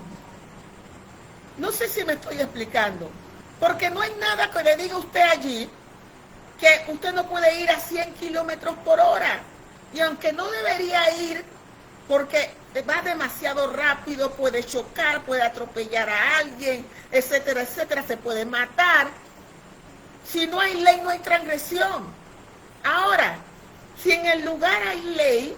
No sé si me estoy explicando, porque no hay nada que le diga a usted allí que usted no puede ir a 100 kilómetros por hora. Y aunque no debería ir, porque va demasiado rápido, puede chocar, puede atropellar a alguien, etcétera, etcétera, se puede matar. Si no hay ley, no hay transgresión. Ahora, si en el lugar hay ley,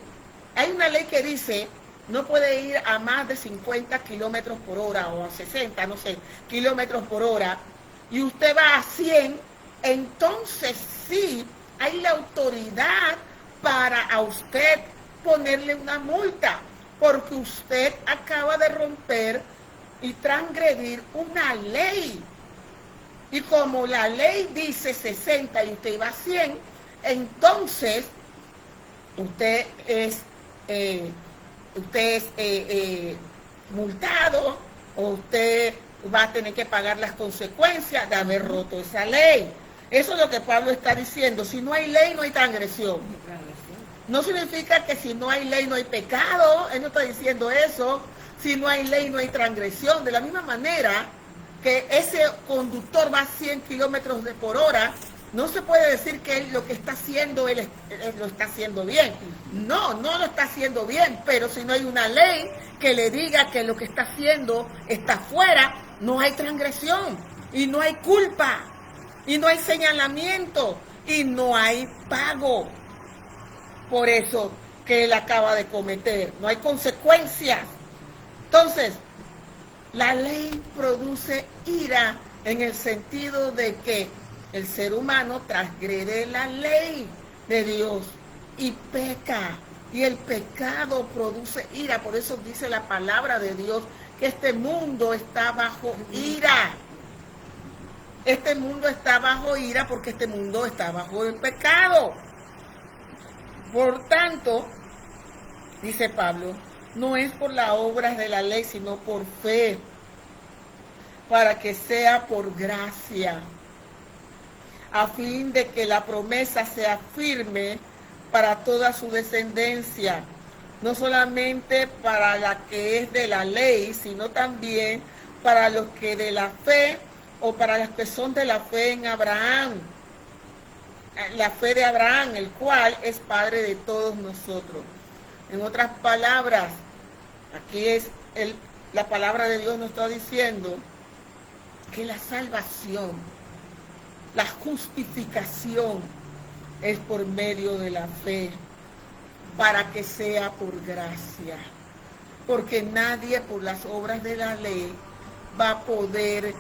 hay una ley que dice no puede ir a más de 50 kilómetros por hora o a 60, no sé, kilómetros por hora, y usted va a 100, entonces sí hay la autoridad para a usted ponerle una multa, porque usted acaba de romper y transgredir una ley. Y como la ley dice 60 y usted va a 100, entonces usted es multado, o usted va a tener que pagar las consecuencias de haber roto esa ley. Eso es lo que Pablo está diciendo. Si no hay ley, no hay transgresión. No significa que si no hay ley, no hay pecado. Él no está diciendo eso. Si no hay ley, no hay transgresión. De la misma manera que ese conductor va a 100 kilómetros por hora, no se puede decir que él lo que está haciendo, él lo está haciendo bien. No, no lo está haciendo bien, pero si no hay una ley que le diga que lo que está haciendo está fuera, no hay transgresión, y no hay culpa, y no hay señalamiento, y no hay pago por eso que él acaba de cometer. No hay consecuencias. Entonces, la ley produce ira en el sentido de que el ser humano transgrede la ley de Dios y peca. Y el pecado produce ira. Por eso dice la palabra de Dios que este mundo está bajo ira. Este mundo está bajo ira porque este mundo está bajo el pecado. Por tanto, dice Pablo, no es por las obras de la ley, sino por fe, para que sea por gracia, a fin de que la promesa sea firme para toda su descendencia, no solamente para la que es de la ley, sino también para los que de la fe, o para las que son de la fe en Abraham, la fe de Abraham, el cual es padre de todos nosotros. En otras palabras, aquí es la palabra de Dios nos está diciendo que la salvación, la justificación es por medio de la fe, para que sea por gracia. Porque nadie por las obras de la ley va a poder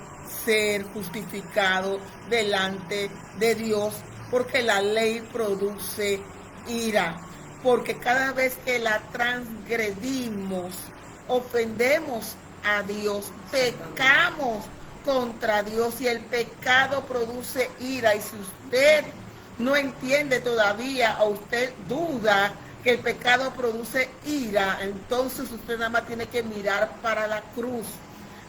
ser justificado delante de Dios, porque la ley produce ira. Porque cada vez que la transgredimos, ofendemos a Dios, pecamos contra Dios, y el pecado produce ira. Y si usted no entiende todavía, o usted duda que el pecado produce ira, entonces usted nada más tiene que mirar para la cruz.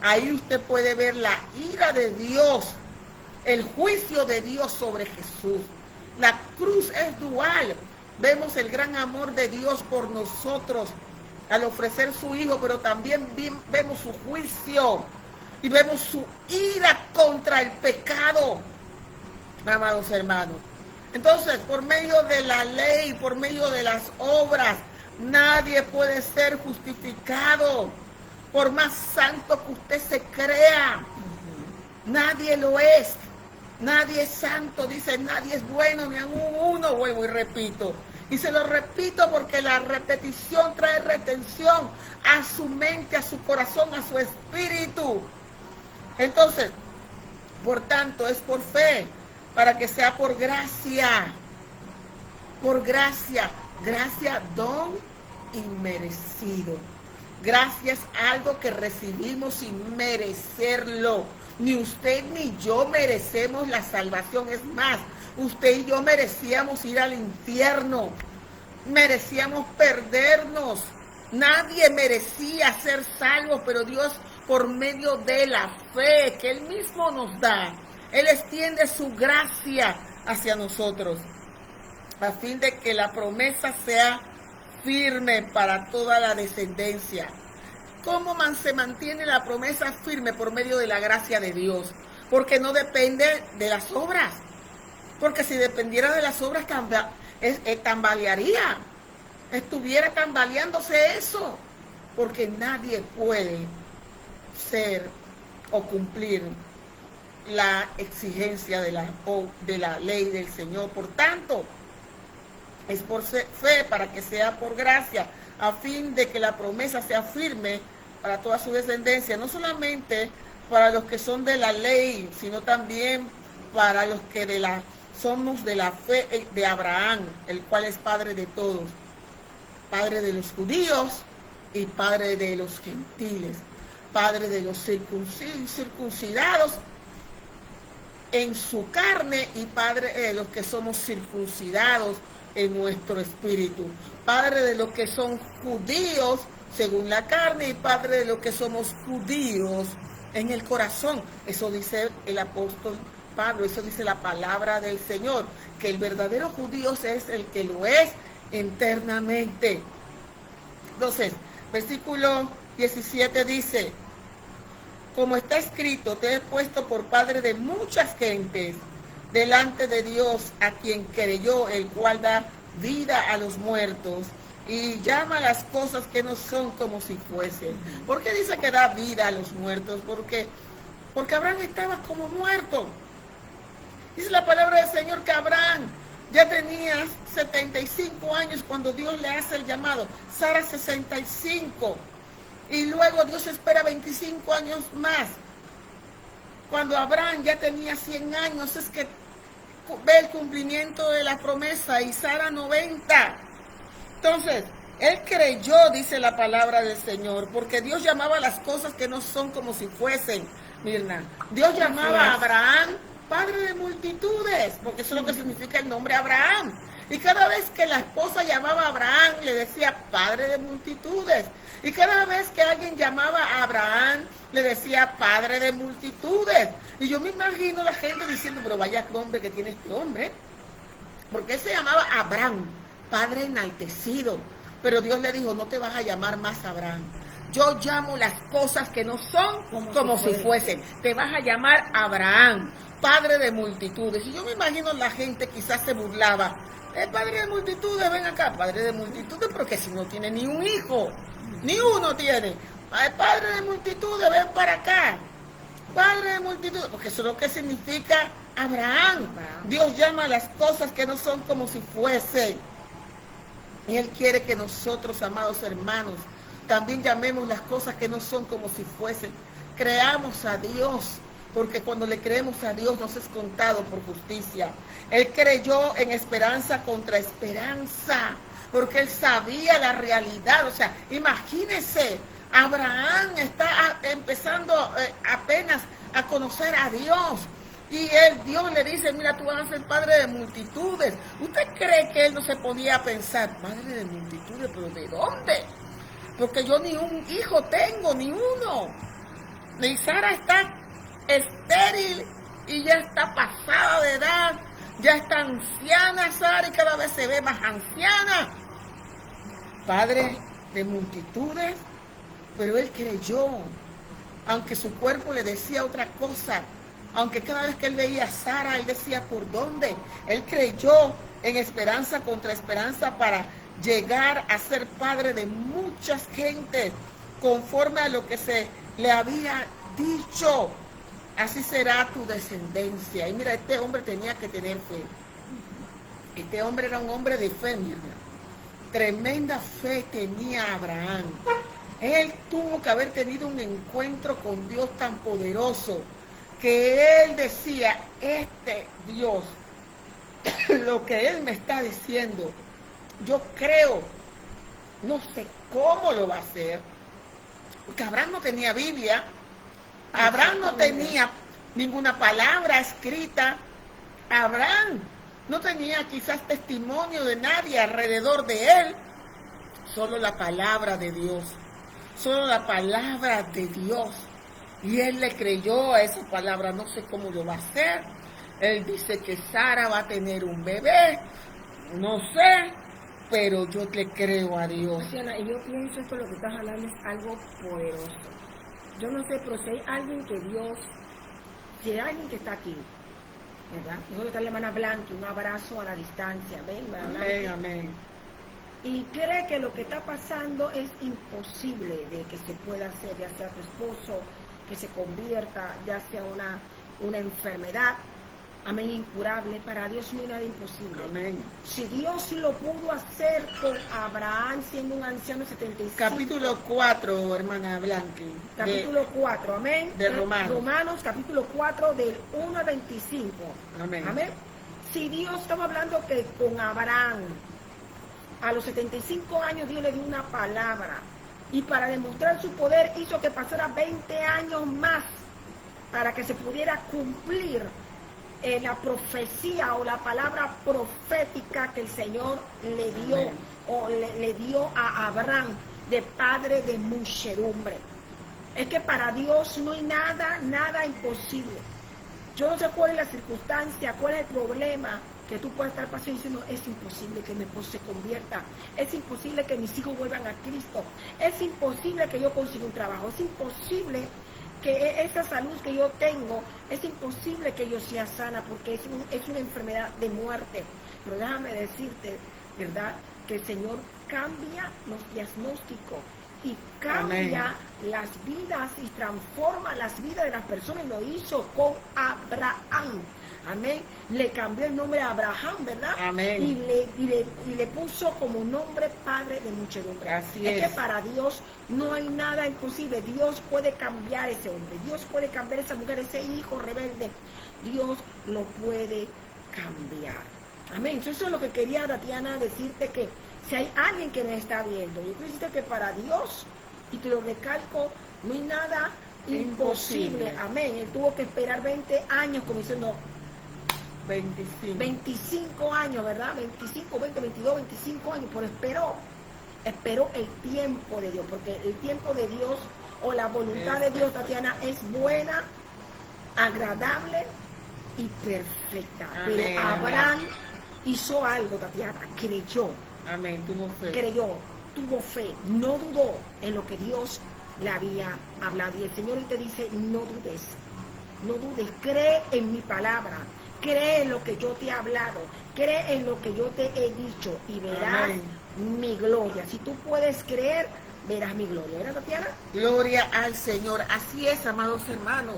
Ahí usted puede ver la ira de Dios, el juicio de Dios sobre Jesús. La cruz es dual. Vemos el gran amor de Dios por nosotros al ofrecer su Hijo, pero también vemos su juicio y vemos su ira contra el pecado, amados hermanos. Entonces, por medio de la ley, por medio de las obras, nadie puede ser justificado. por más santo que usted se crea. Nadie lo es. Nadie es santo, dice, nadie es bueno, ni aún uno, vuelvo y repito. Y se lo repito porque la repetición trae retención a su mente, a su corazón, a su espíritu. Entonces, por tanto, es por fe, para que sea por gracia. Por gracia. Gracia, don inmerecido. Gracia es algo que recibimos sin merecerlo. Ni usted ni yo merecemos la salvación. Es más, usted y yo merecíamos ir al infierno. Merecíamos perdernos. Nadie merecía ser salvo, pero Dios, por medio de la fe que Él mismo nos da, Él extiende su gracia hacia nosotros, a fin de que la promesa sea firme para toda la descendencia. ¿Cómo se mantiene la promesa firme? Por medio de la gracia de Dios, porque no depende de las obras, porque si dependiera de las obras tambalearía, estuviera tambaleándose eso, porque nadie puede ser o cumplir la exigencia de la ley del Señor. Por tanto, es por fe, para que sea por gracia, a fin de que la promesa sea firme para toda su descendencia, no solamente para los que son de la ley, sino también para los que somos de la fe de Abraham, el cual es padre de todos, padre de los judíos y padre de los gentiles, padre de los circuncidados en su carne y padre de los que somos circuncidados en nuestro espíritu, padre de los que son judíos según la carne y padre de los que somos judíos en el corazón. Eso dice el apóstol Pablo, eso dice la palabra del Señor, que el verdadero judío es el que lo es internamente. Entonces, versículo 17 dice: como está escrito, te he puesto por padre de muchas gentes delante de Dios, a quien creyó, el cual da vida a los muertos y llama las cosas que no son como si fuesen. ¿Por qué dice que da vida a los muertos? Porque Abraham estaba como muerto. Dice la palabra del Señor que Abraham ya tenía 75 años cuando Dios le hace el llamado. Sara 65. Y luego Dios espera 25 años más. Cuando Abraham ya tenía 100 años, es que ve el cumplimiento de la promesa, y Sara 90. Entonces, él creyó, dice la palabra del Señor, porque Dios llamaba las cosas que no son como si fuesen. Mirna, Dios llamaba a Abraham padre de multitudes, porque eso es lo que significa el nombre Abraham. Y cada vez que la esposa llamaba a Abraham, le decía padre de multitudes. Y cada vez que alguien llamaba a Abraham, le decía padre de multitudes. Y yo me imagino la gente diciendo, pero vaya nombre que tiene este hombre. Porque él se llamaba Abraham, padre enaltecido. Pero Dios le dijo, no te vas a llamar más Abraham. Yo llamo las cosas que no son como si fuesen. Te vas a llamar Abraham, padre de multitudes. Y yo me imagino la gente quizás se burlaba. Padre de multitudes, ven acá, padre de multitudes, porque si no tiene ni un hijo, ni uno tiene. Padre de multitudes, ven para acá. Padre de multitudes, porque eso es lo que significa Abraham. Dios llama a las cosas que no son como si fuesen. Y Él quiere que nosotros, amados hermanos, también llamemos las cosas que no son como si fuesen. Creamos a Dios, porque cuando le creemos a Dios nos es contado por justicia. Él creyó en esperanza contra esperanza, porque él sabía la realidad. O sea, imagínense, Abraham está empezando apenas a conocer a Dios. Y Dios le dice, mira, tú vas a ser padre de multitudes. ¿Usted cree que él no se ponía a pensar, padre de multitudes, pero de dónde? Porque yo ni un hijo tengo, ni uno. Y Sara está estéril y ya está pasada de edad, ya está anciana Sara y cada vez se ve más anciana. Padre de multitudes, pero él creyó, aunque su cuerpo le decía otra cosa, aunque cada vez que él veía a Sara, él decía, ¿por dónde? Él creyó en esperanza contra esperanza para llegar a ser padre de muchas gentes. conforme a lo que se le había dicho. Así será tu descendencia. Y mira, este hombre tenía que tener fe. Este hombre era un hombre de fe, mi hermano. Tremenda fe tenía Abraham. Él tuvo que haber tenido un encuentro con Dios tan poderoso que él decía, este Dios, lo que él me está diciendo, yo creo, no sé cómo lo va a hacer, porque Abraham no tenía Biblia, Abraham no tenía ninguna palabra escrita, Abraham no tenía quizás testimonio de nadie alrededor de él, solo la palabra de Dios, solo la palabra de Dios. Y él le creyó a esa palabra, no sé cómo lo va a hacer. Él dice que Sara va a tener un bebé, no sé, pero yo le creo a Dios. Luciana, y yo pienso que lo que estás hablando es algo poderoso. Yo no sé, pero si hay alguien que Dios, si hay alguien que está aquí, ¿verdad? Nosotros está la hermana Blanqui, un abrazo a la distancia, ¿ven? Amén, amén. Y cree que lo que está pasando es imposible de que se pueda hacer, ya sea tu esposo, que se convierta, ya sea una enfermedad, amén, incurable. Para Dios no hay nada imposible. Amén. Si Dios lo pudo hacer con Abraham siendo un anciano de 75. Capítulo 4, hermana Blanqui. Capítulo 4, amén. De Romanos. Romanos, capítulo 4, del 1 al 25. Amén. Amén. Si Dios estaba hablando que con Abraham, a los 75 años Dios le dio una palabra. Y para demostrar su poder hizo que pasara 20 años más para que se pudiera cumplir la profecía o la palabra profética que el Señor le dio. Amén. O le dio a Abraham de padre de muchedumbre. Es que para Dios no hay nada imposible. Yo no sé cuál es la circunstancia, cuál es el problema que tú puedes estar pasando diciendo, es imposible que mi esposo se convierta, es imposible que mis hijos vuelvan a Cristo, es imposible que yo consiga un trabajo, es imposible que esa salud que yo tengo, es imposible que yo sea sana porque es una enfermedad de muerte. Pero déjame decirte, ¿verdad?, que el Señor cambia los diagnósticos y cambia las vidas y transforma las vidas de las personas. Lo hizo con Abraham. Amén. Le cambió el nombre a Abraham, ¿verdad? Amén. Y le puso como nombre padre de muchedumbre. Así es. Que para Dios no hay nada imposible. Dios puede cambiar ese hombre. Dios puede cambiar esa mujer, ese hijo rebelde. Dios lo puede cambiar. Amén. Entonces eso es lo que quería, Tatiana, decirte, que si hay alguien que me está viendo, yo creo que para Dios, y te lo recalco, no hay nada imposible. Amén. Él tuvo que esperar 20 años, como diciendo, 25 años, ¿verdad? 25, 20, 22, 25 años, pero esperó el tiempo de Dios, porque el tiempo de Dios o la voluntad de Dios, Tatiana, es buena, agradable y perfecta. Amén. Pero Abraham hizo algo, Tatiana, creyó. Amén, tuvo fe. Creyó, tuvo fe, no dudó en lo que Dios le había hablado. Y el Señor te dice, no dudes, cree en mi palabra. Cree en lo que yo te he hablado, cree en lo que yo te he dicho y verás mi gloria. Si tú puedes creer, verás mi gloria. ¿Verdad, Tatiana? Gloria al Señor. Así es, amados hermanos.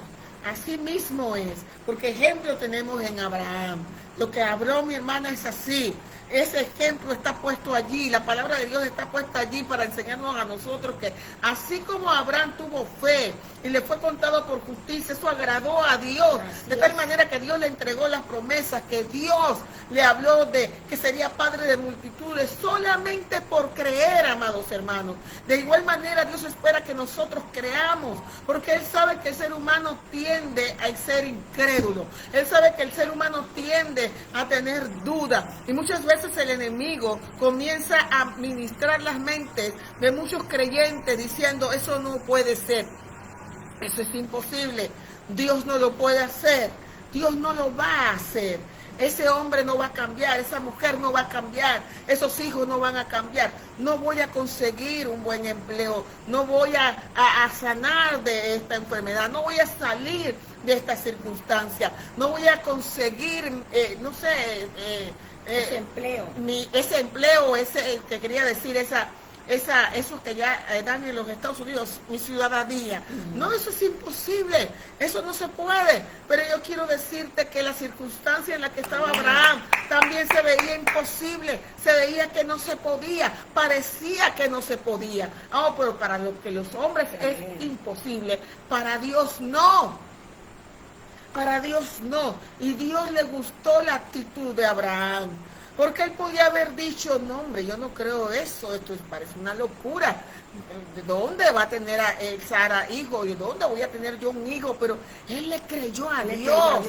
Así mismo es. Porque ejemplo tenemos en Abraham. Lo que habló mi hermana es así. Ese ejemplo está puesto allí, la palabra de Dios está puesta allí para enseñarnos a nosotros que así como Abraham tuvo fe y le fue contado por justicia, eso agradó a Dios, de tal manera que Dios le entregó las promesas, que Dios le habló de que sería padre de multitudes, solamente por creer, amados hermanos. De igual manera Dios espera que nosotros creamos, porque Él sabe que el ser humano tiende a ser incrédulo, Él sabe que el ser humano tiende a tener dudas, y muchas veces el enemigo comienza a ministrar las mentes de muchos creyentes diciendo, eso no puede ser, eso es imposible, Dios no lo puede hacer, Dios no lo va a hacer, ese hombre no va a cambiar, esa mujer no va a cambiar, esos hijos no van a cambiar, no voy a conseguir un buen empleo, no voy a sanar de esta enfermedad, no voy a salir de esta circunstancia, no voy a conseguir, no sé, ese empleo. Ese empleo, ese que quería decir, esa esos que ya dan en los Estados Unidos, mi ciudadanía. No, eso es imposible, eso no se puede. Pero yo quiero decirte que la circunstancia en la que estaba Abraham también se veía imposible, se veía que no se podía, parecía que no se podía. Oh, pero para lo que los hombres es imposible, para Dios no. Para Dios no. Y Dios le gustó la actitud de Abraham. Porque él podía haber dicho, no hombre, yo no creo eso, esto parece una locura. ¿De dónde va a tener a Sara hijo? ¿Y de dónde voy a tener yo un hijo? Pero él le creyó a Dios.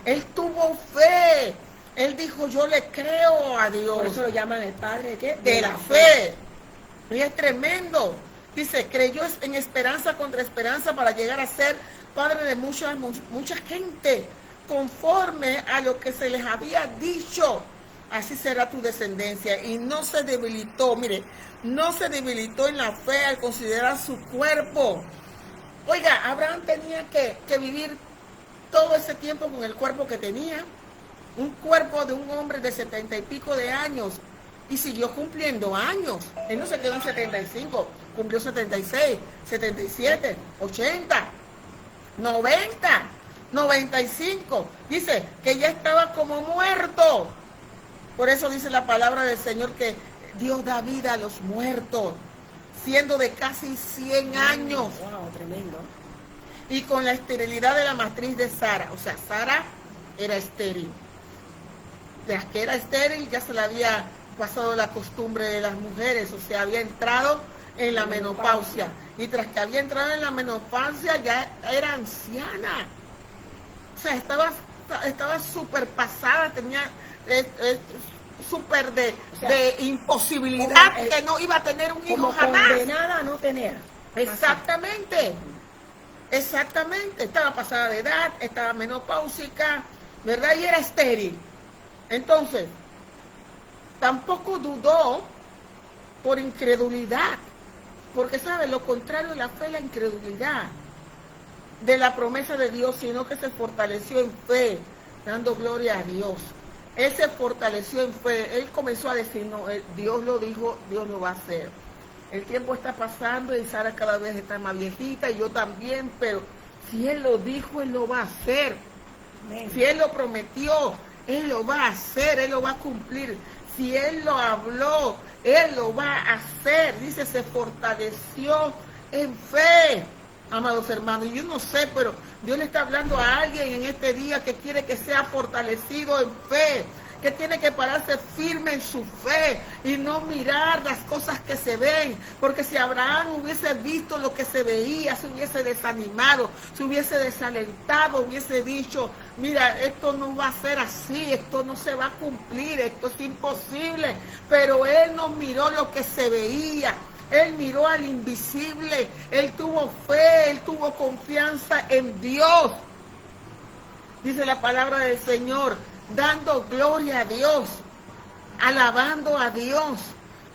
Él tuvo fe. Él dijo, yo le creo a Dios. Por eso lo llaman el padre ¿de qué? De la fe. Y es tremendo. Dice, creyó en esperanza contra esperanza para llegar a ser padre de mucha gente, conforme a lo que se les había dicho. Así será tu descendencia. Y no se debilitó, mire, no se debilitó en la fe al considerar su cuerpo. Oiga, Abraham tenía que vivir todo ese tiempo con el cuerpo que tenía, un cuerpo de un hombre de 70 y pico de años, y siguió cumpliendo años. Él no se quedó en 75, cumplió 76, 77, 80, 90, 95. Dice que ya estaba como muerto. Por eso dice la palabra del Señor que Dios da vida a los muertos, siendo de casi 100 años. Wow, tremendo. Y con la esterilidad de la matriz de Sara. O sea, Sara era estéril. De las que era estéril ya se le había pasado la costumbre de las mujeres. O sea, había entrado en la menopausia. Y tras que había entrado en la menopausia ya era anciana. O sea, estaba súper pasada, tenía súper de imposibilidad, que no iba a tener un hijo jamás. Condenada a no tener. Exactamente, exactamente. Estaba pasada de edad, estaba menopáusica, ¿verdad? Y era estéril. Entonces, tampoco dudó por incredulidad, porque sabe, lo contrario de la fe es la incredulidad de la promesa de Dios, sino que se fortaleció en fe, dando gloria a Dios. Él se fortaleció en fe, él comenzó a decir, no, Dios lo dijo, Dios lo va a hacer. El tiempo está pasando y Sara cada vez está más viejita y yo también, pero si él lo dijo, él lo va a hacer. Si él lo prometió, él lo va a hacer, él lo va a cumplir. Si él lo habló, él lo va a hacer. Dice, se fortaleció en fe. Amados hermanos, yo no sé, pero Dios le está hablando a alguien en este día que quiere que sea fortalecido en fe, que tiene que pararse firme en su fe y no mirar las cosas que se ven, porque si Abraham hubiese visto lo que se veía, se hubiese desanimado, se hubiese desalentado, hubiese dicho, mira, esto no va a ser así, esto no se va a cumplir, esto es imposible, pero él no miró lo que se veía. Él miró al invisible, él tuvo fe, él tuvo confianza en Dios. Dice la palabra del Señor, dando gloria a Dios, alabando a Dios.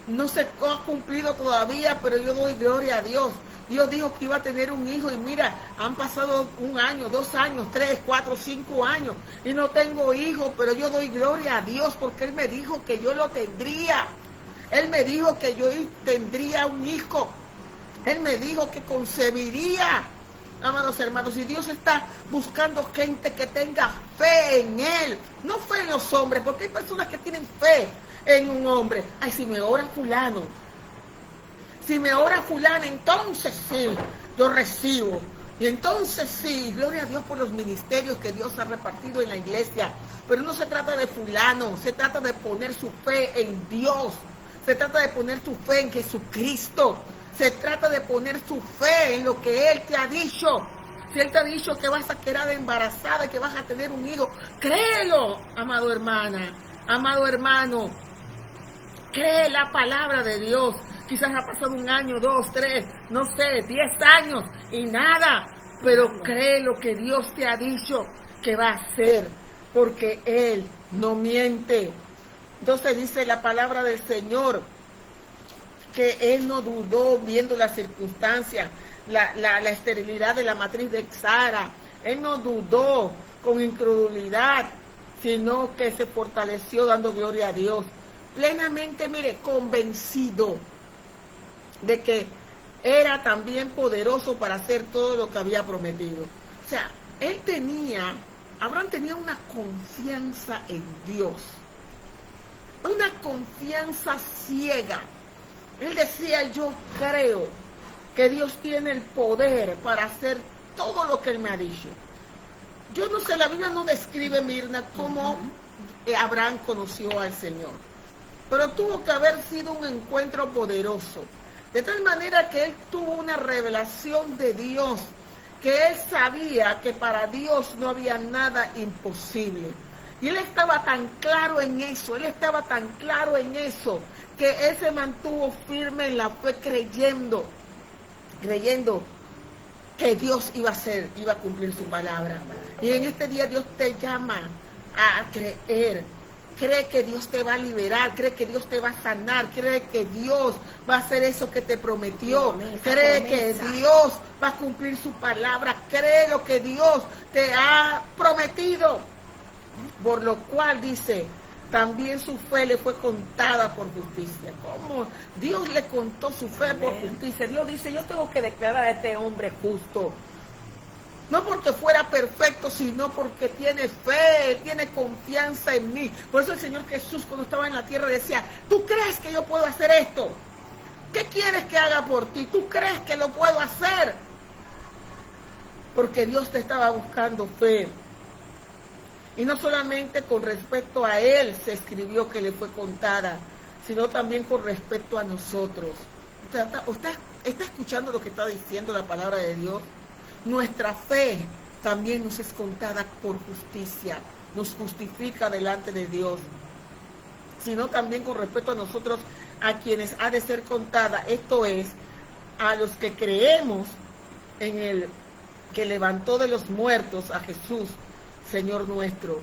No se ha cumplido todavía, pero yo doy gloria a Dios. Dios dijo que iba a tener un hijo y mira, han pasado 1 año, 2 años, 3, 4, 5 años y no tengo hijo, pero yo doy gloria a Dios porque Él me dijo que yo lo tendría. Él me dijo que yo tendría un hijo. Él me dijo que concebiría. Amados hermanos, y Dios está buscando gente que tenga fe en Él. No fe en los hombres, porque hay personas que tienen fe en un hombre. Ay, si me ora fulano. Si me ora fulano, entonces sí, yo recibo. Y entonces sí, gloria a Dios por los ministerios que Dios ha repartido en la iglesia. Pero no se trata de fulano, se trata de poner su fe en Dios. Se trata de poner tu fe en Jesucristo. Se trata de poner tu fe en lo que Él te ha dicho. Si Él te ha dicho que vas a quedar embarazada y que vas a tener un hijo, créelo, amado hermana, amado hermano. Cree la palabra de Dios. Quizás ha pasado 1 año, 2, 3, no sé, 10 años y nada. Pero cree lo que Dios te ha dicho que va a hacer, porque Él no miente. Entonces dice la palabra del Señor que Él no dudó viendo las circunstancias, la esterilidad de la matriz de Sara. Él no dudó con incredulidad, sino que se fortaleció dando gloria a Dios. Plenamente, mire, convencido de que era también poderoso para hacer todo lo que había prometido. O sea, Abraham tenía una confianza en Dios, una confianza ciega. Él decía, yo creo que Dios tiene el poder para hacer todo lo que Él me ha dicho. Yo no sé, la Biblia no describe, Mirna, cómo Abraham conoció al Señor, pero tuvo que haber sido un encuentro poderoso, de tal manera que él tuvo una revelación de Dios, que él sabía que para Dios no había nada imposible. Y él estaba tan claro en eso, que él se mantuvo firme en la fe, creyendo que Dios iba a cumplir su palabra. Y en este día Dios te llama a creer. Cree que Dios te va a liberar, cree que Dios te va a sanar, cree que Dios va a hacer eso que te prometió, cree que Dios va a cumplir su palabra, cree lo que Dios te ha prometido. Por lo cual dice, también su fe le fue contada por justicia. ¿Cómo? Dios le contó su fe por justicia. Dios dice, yo tengo que declarar a este hombre justo. No porque fuera perfecto, sino porque tiene fe, tiene confianza en mí. Por eso el Señor Jesús, cuando estaba en la tierra, decía, ¿tú crees que yo puedo hacer esto? ¿Qué quieres que haga por ti? ¿Tú crees que lo puedo hacer? Porque Dios te estaba buscando fe. Y no solamente con respecto a Él se escribió que le fue contada, sino también con respecto a nosotros. ¿Usted está escuchando lo que está diciendo la palabra de Dios? Nuestra fe también nos es contada por justicia, nos justifica delante de Dios, sino también con respecto a nosotros, a quienes ha de ser contada, esto es, a los que creemos en el que levantó de los muertos a Jesús, Señor nuestro,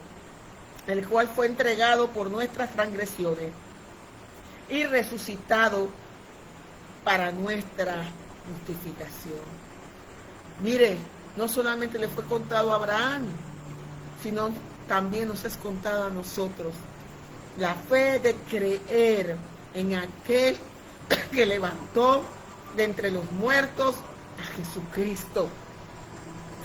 el cual fue entregado por nuestras transgresiones y resucitado para nuestra justificación. Mire, no solamente le fue contado a Abraham, sino también nos es contado a nosotros. La fe de creer en aquel que levantó de entre los muertos a Jesucristo,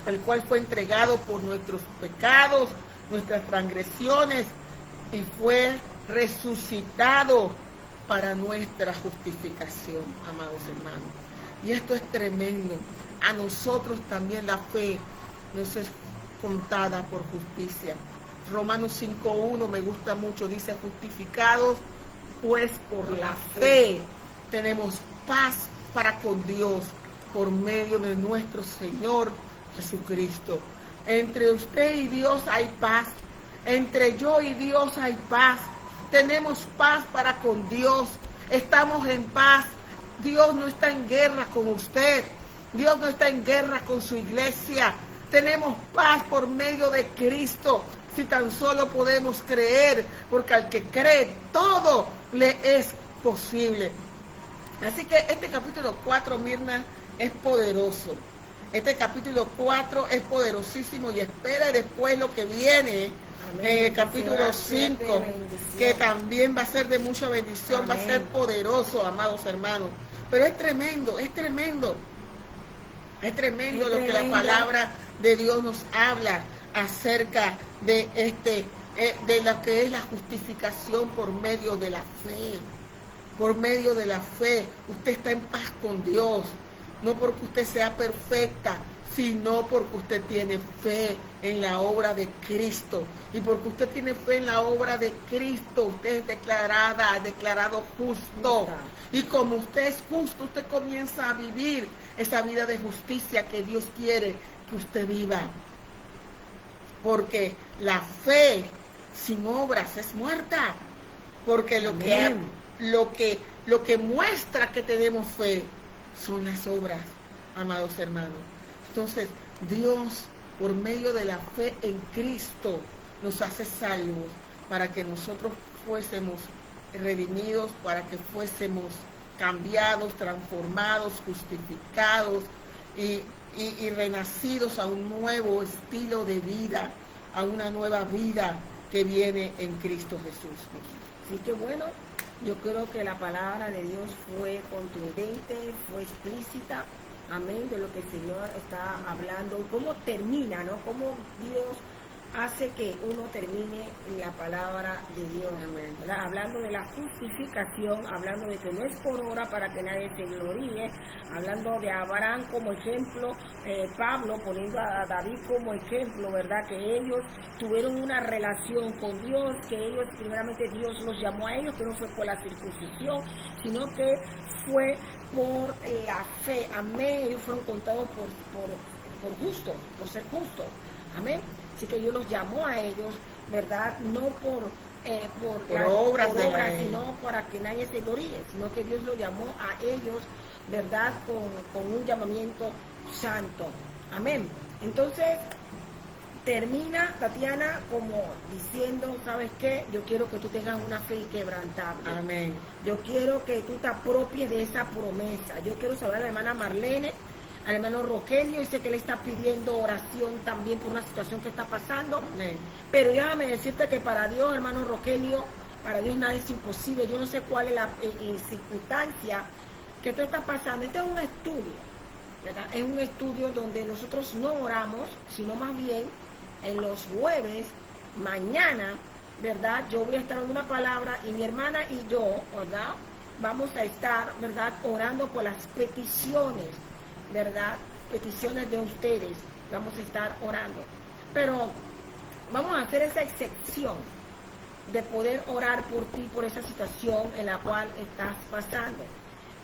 el cual fue entregado por nuestros pecados, nuestras transgresiones, y fue resucitado para nuestra justificación, amados hermanos. Y esto es tremendo. A nosotros también la fe nos es contada por justicia. Romanos 5:1 me gusta mucho, dice, justificados pues por la fe tenemos paz para con Dios por medio de nuestro Señor Jesucristo. Entre usted y Dios hay paz, entre yo y Dios hay paz, tenemos paz para con Dios, estamos en paz. Dios no está en guerra con usted, Dios no está en guerra con su iglesia. Tenemos paz por medio de Cristo, si tan solo podemos creer, porque al que cree todo le es posible. Así que este capítulo 4, Mirna, es poderoso. Este capítulo 4 es poderosísimo, y espera después lo que viene en el capítulo 5, que también va a ser de mucha bendición. Amén. Va a ser poderoso, amados hermanos. Pero es tremendo, es tremendo. Es tremendo lo que la palabra de Dios nos habla acerca de de lo que es la justificación por medio de la fe. Por medio de la fe, usted está en paz con Dios, no porque usted sea perfecta, sino porque usted tiene fe en la obra de Cristo. Y porque usted tiene fe en la obra de Cristo, usted es declarado justo. Y como usted es justo, usted comienza a vivir esa vida de justicia que Dios quiere que usted viva. Porque la fe sin obras es muerta. Porque lo que muestra que tenemos fe son las obras, amados hermanos. Entonces, Dios, por medio de la fe en Cristo, nos hace salvos para que nosotros fuésemos redimidos, para que fuésemos cambiados, transformados, justificados y renacidos a un nuevo estilo de vida, a una nueva vida que viene en Cristo Jesús. Así que bueno, Yo creo que la palabra de Dios fue contundente, fue explícita, amén, de lo que el Señor está hablando, cómo termina, ¿no? Cómo Dios hace que uno termine la palabra de Dios, amén, ¿verdad? Hablando de la justificación, hablando de que no es por obra para que nadie se gloríe, hablando de Abraham como ejemplo, Pablo poniendo a David como ejemplo, ¿verdad? Que ellos tuvieron una relación con Dios, que ellos, primeramente Dios los llamó a ellos, que no fue por la circuncisión, sino que fue por la fe, amén, ellos fueron contados por justos, por ser justos, amén. Así que Dios los llamó a ellos, ¿verdad? No por obras, sino para que nadie se gloríe, sino que Dios los llamó a ellos, ¿verdad? Con un llamamiento santo. Amén. Entonces, termina Tatiana como diciendo, ¿sabes qué? Yo quiero que tú tengas una fe inquebrantable. Amén. Yo quiero que tú te apropies de esa promesa. Yo quiero saber a la hermana Marlene, al hermano Rogelio, dice que le está pidiendo oración también por una situación que está pasando. Amén. Pero déjame decirte que para Dios, hermano Rogelio, para Dios nada es imposible. Yo no sé cuál es la circunstancia que tú estás pasando. Este es un estudio, ¿verdad? Es un estudio donde nosotros no oramos, sino más bien en los jueves, mañana, ¿verdad? Yo voy a estar dando una palabra y mi hermana y yo, ¿verdad? Vamos a estar, ¿verdad? Orando por las peticiones, ¿verdad? Peticiones de ustedes, vamos a estar orando. Pero vamos a hacer esa excepción de poder orar por ti, por esa situación en la cual estás pasando.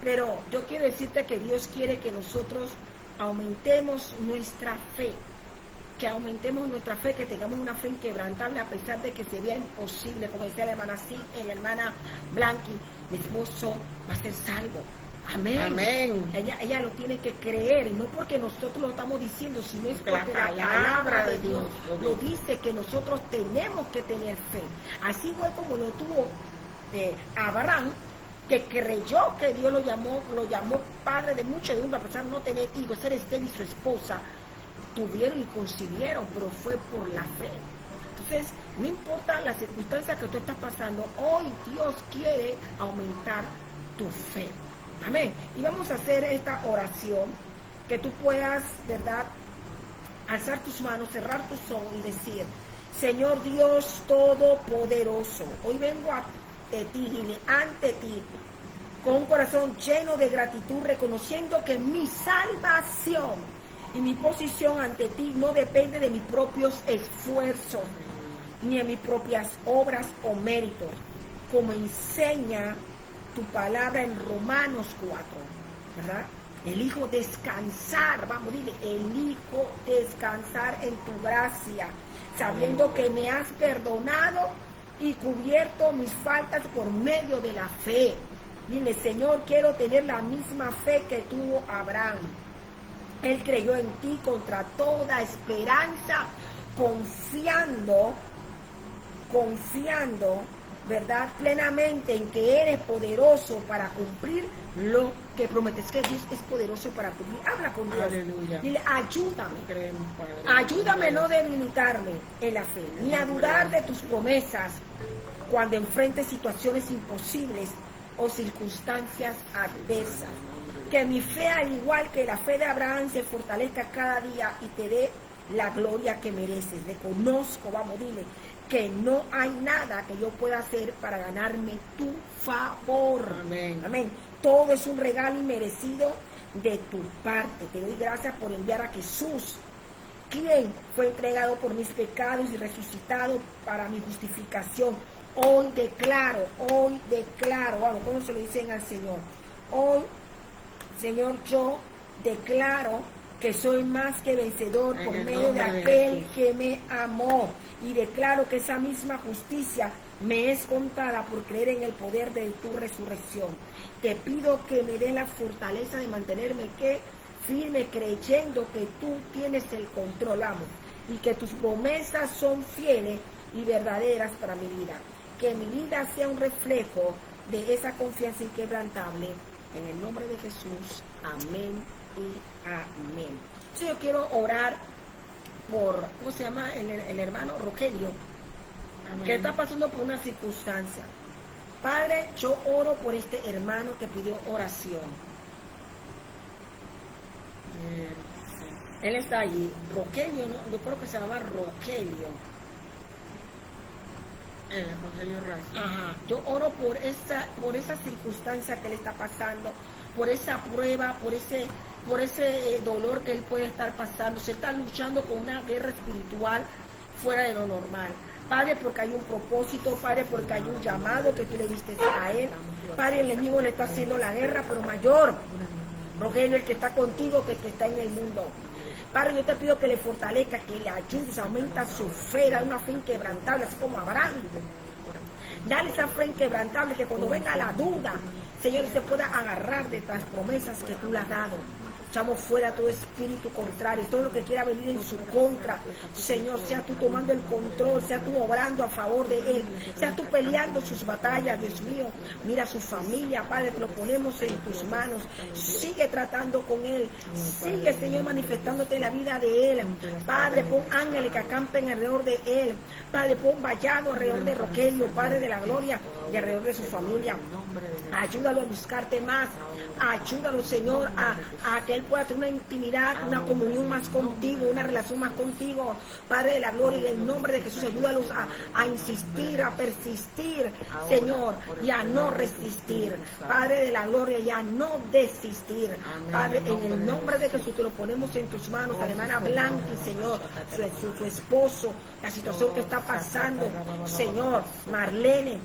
Pero yo quiero decirte que Dios quiere que nosotros aumentemos nuestra fe, que aumentemos nuestra fe, que tengamos una fe inquebrantable a pesar de que se vea imposible, como decía la hermana Blanqui, mi esposo va a ser salvo. Amén. Amén. Ella lo tiene que creer, y no porque nosotros lo estamos diciendo, sino es porque la palabra de Dios lo dice, que nosotros tenemos que tener fe. Así fue como lo tuvo Abraham, que creyó que Dios lo llamó padre de muchos, de a pesar de no tener hijos, ser Esther y su esposa tuvieron y concibieron, pero fue por la fe. Entonces, no importa las circunstancias que tú estás pasando, hoy Dios quiere aumentar tu fe. Amén. Y vamos a hacer esta oración, que tú puedas, ¿verdad?, alzar tus manos, cerrar tus ojos y decir: Señor Dios Todopoderoso, hoy vengo ante ti, con un corazón lleno de gratitud, reconociendo que mi salvación y mi posición ante ti no depende de mis propios esfuerzos, ni de mis propias obras o méritos, como enseña tu palabra en Romanos 4, ¿verdad? Elijo descansar, vamos, dile, elijo descansar en tu gracia, sabiendo que me has perdonado y cubierto mis faltas por medio de la fe. Dile: Señor, quiero tener la misma fe que tuvo Abraham. Él creyó en ti contra toda esperanza, confiando, ¿verdad?, plenamente en que eres poderoso para cumplir lo que prometes, que Dios es poderoso para cumplir. Habla con Dios. Aleluya. Dile: ayúdame. Creemos, Padre. Ayúdame a no debilitarme en la fe, ni a dudar de tus promesas cuando enfrentes situaciones imposibles o circunstancias adversas. Que mi fe, al igual que la fe de Abraham, se fortalezca cada día y te dé la gloria que mereces. Reconozco, vamos, dile, que no hay nada que yo pueda hacer para ganarme tu favor. Amén. Amén. Todo es un regalo inmerecido de tu parte. Te doy gracias por enviar a Jesús, quien fue entregado por mis pecados y resucitado para mi justificación. Hoy declaro, vamos, ¿cómo se lo dicen al Señor? Hoy, Señor, yo declaro que soy más que vencedor por medio de aquel que me amó, y declaro que esa misma justicia me es contada por creer en el poder de tu resurrección. Te pido que me dé la fortaleza de mantenerme firme, creyendo que tú tienes el control, amo, y que tus promesas son fieles y verdaderas para mi vida. Que mi vida sea un reflejo de esa confianza inquebrantable. En el nombre de Jesús, amén y amén. Entonces yo quiero orar por, ¿cómo se llama? El hermano Rogelio, amén, que está pasando por una circunstancia. Padre, yo oro por este hermano que pidió oración. Él está allí. Rogelio, ¿no? Yo creo que se llama Rogelio. Rogelio Razo. Ajá. Yo oro por esa circunstancia que le está pasando, por esa prueba, por ese dolor que él puede estar pasando. Se está luchando con una guerra espiritual fuera de lo normal. Padre, porque hay un propósito, Padre, porque hay un llamado que tú le diste a él. Padre, el enemigo le está haciendo la guerra, pero mayor. Rogelio, el que está contigo, que el que está en el mundo. Padre, yo te pido que le fortalezca, que le ayudes, aumenta su fe, da una fe inquebrantable, así como Abraham. Dale esa fe inquebrantable, que cuando venga la duda, Señor, se pueda agarrar de las promesas que tú le has dado. Echamos fuera todo espíritu contrario, todo lo que quiera venir en su contra. Señor, sea tú tomando el control, sea tú obrando a favor de él, sea tú peleando sus batallas, Dios mío. Mira a su familia, Padre, te lo ponemos en tus manos. Sigue tratando con él, sigue, Señor, manifestándote en la vida de él. Padre, pon ángeles que acampen alrededor de él. Padre, pon vallado alrededor de Rogelio, Padre de la gloria, y alrededor de su familia. Ayúdalo a buscarte más. Ayúdalo, Señor, a que él pueda tener una intimidad, una comunión más contigo, una relación más contigo, Padre de la gloria, y en el nombre de Jesús, ayúdalos a insistir, a persistir, Señor, y a no resistir, Padre de la gloria, y a no desistir, Padre, en el nombre de Jesús, te lo ponemos en tus manos, a la hermana Blanqui, Señor, su esposo, la situación que está pasando, Señor, Marlene,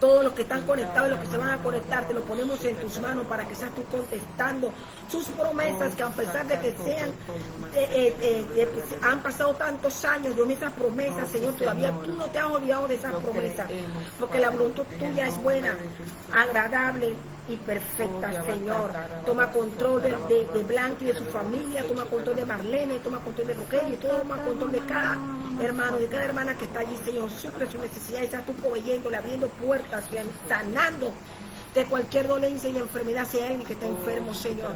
todos los que están conectados y los que se van a conectar, te lo ponemos en tus manos para que seas tú contestando sus promesas, que a pesar de que sean, han pasado tantos años, Dios, esas promesas, Señor, todavía tú no te has olvidado de esas promesas, porque la voluntad tuya es buena, agradable y perfecta, Señor. Toma control de Blanqui y de su familia, toma control de Marlene, toma control de Rogelio, toma control de cada hermano, de cada hermana que está allí, Señor. Suple su necesidad, estás tú proveyéndole, abriendo puertas, sanando de cualquier dolencia y enfermedad, sea alguien que está enfermo, Señor.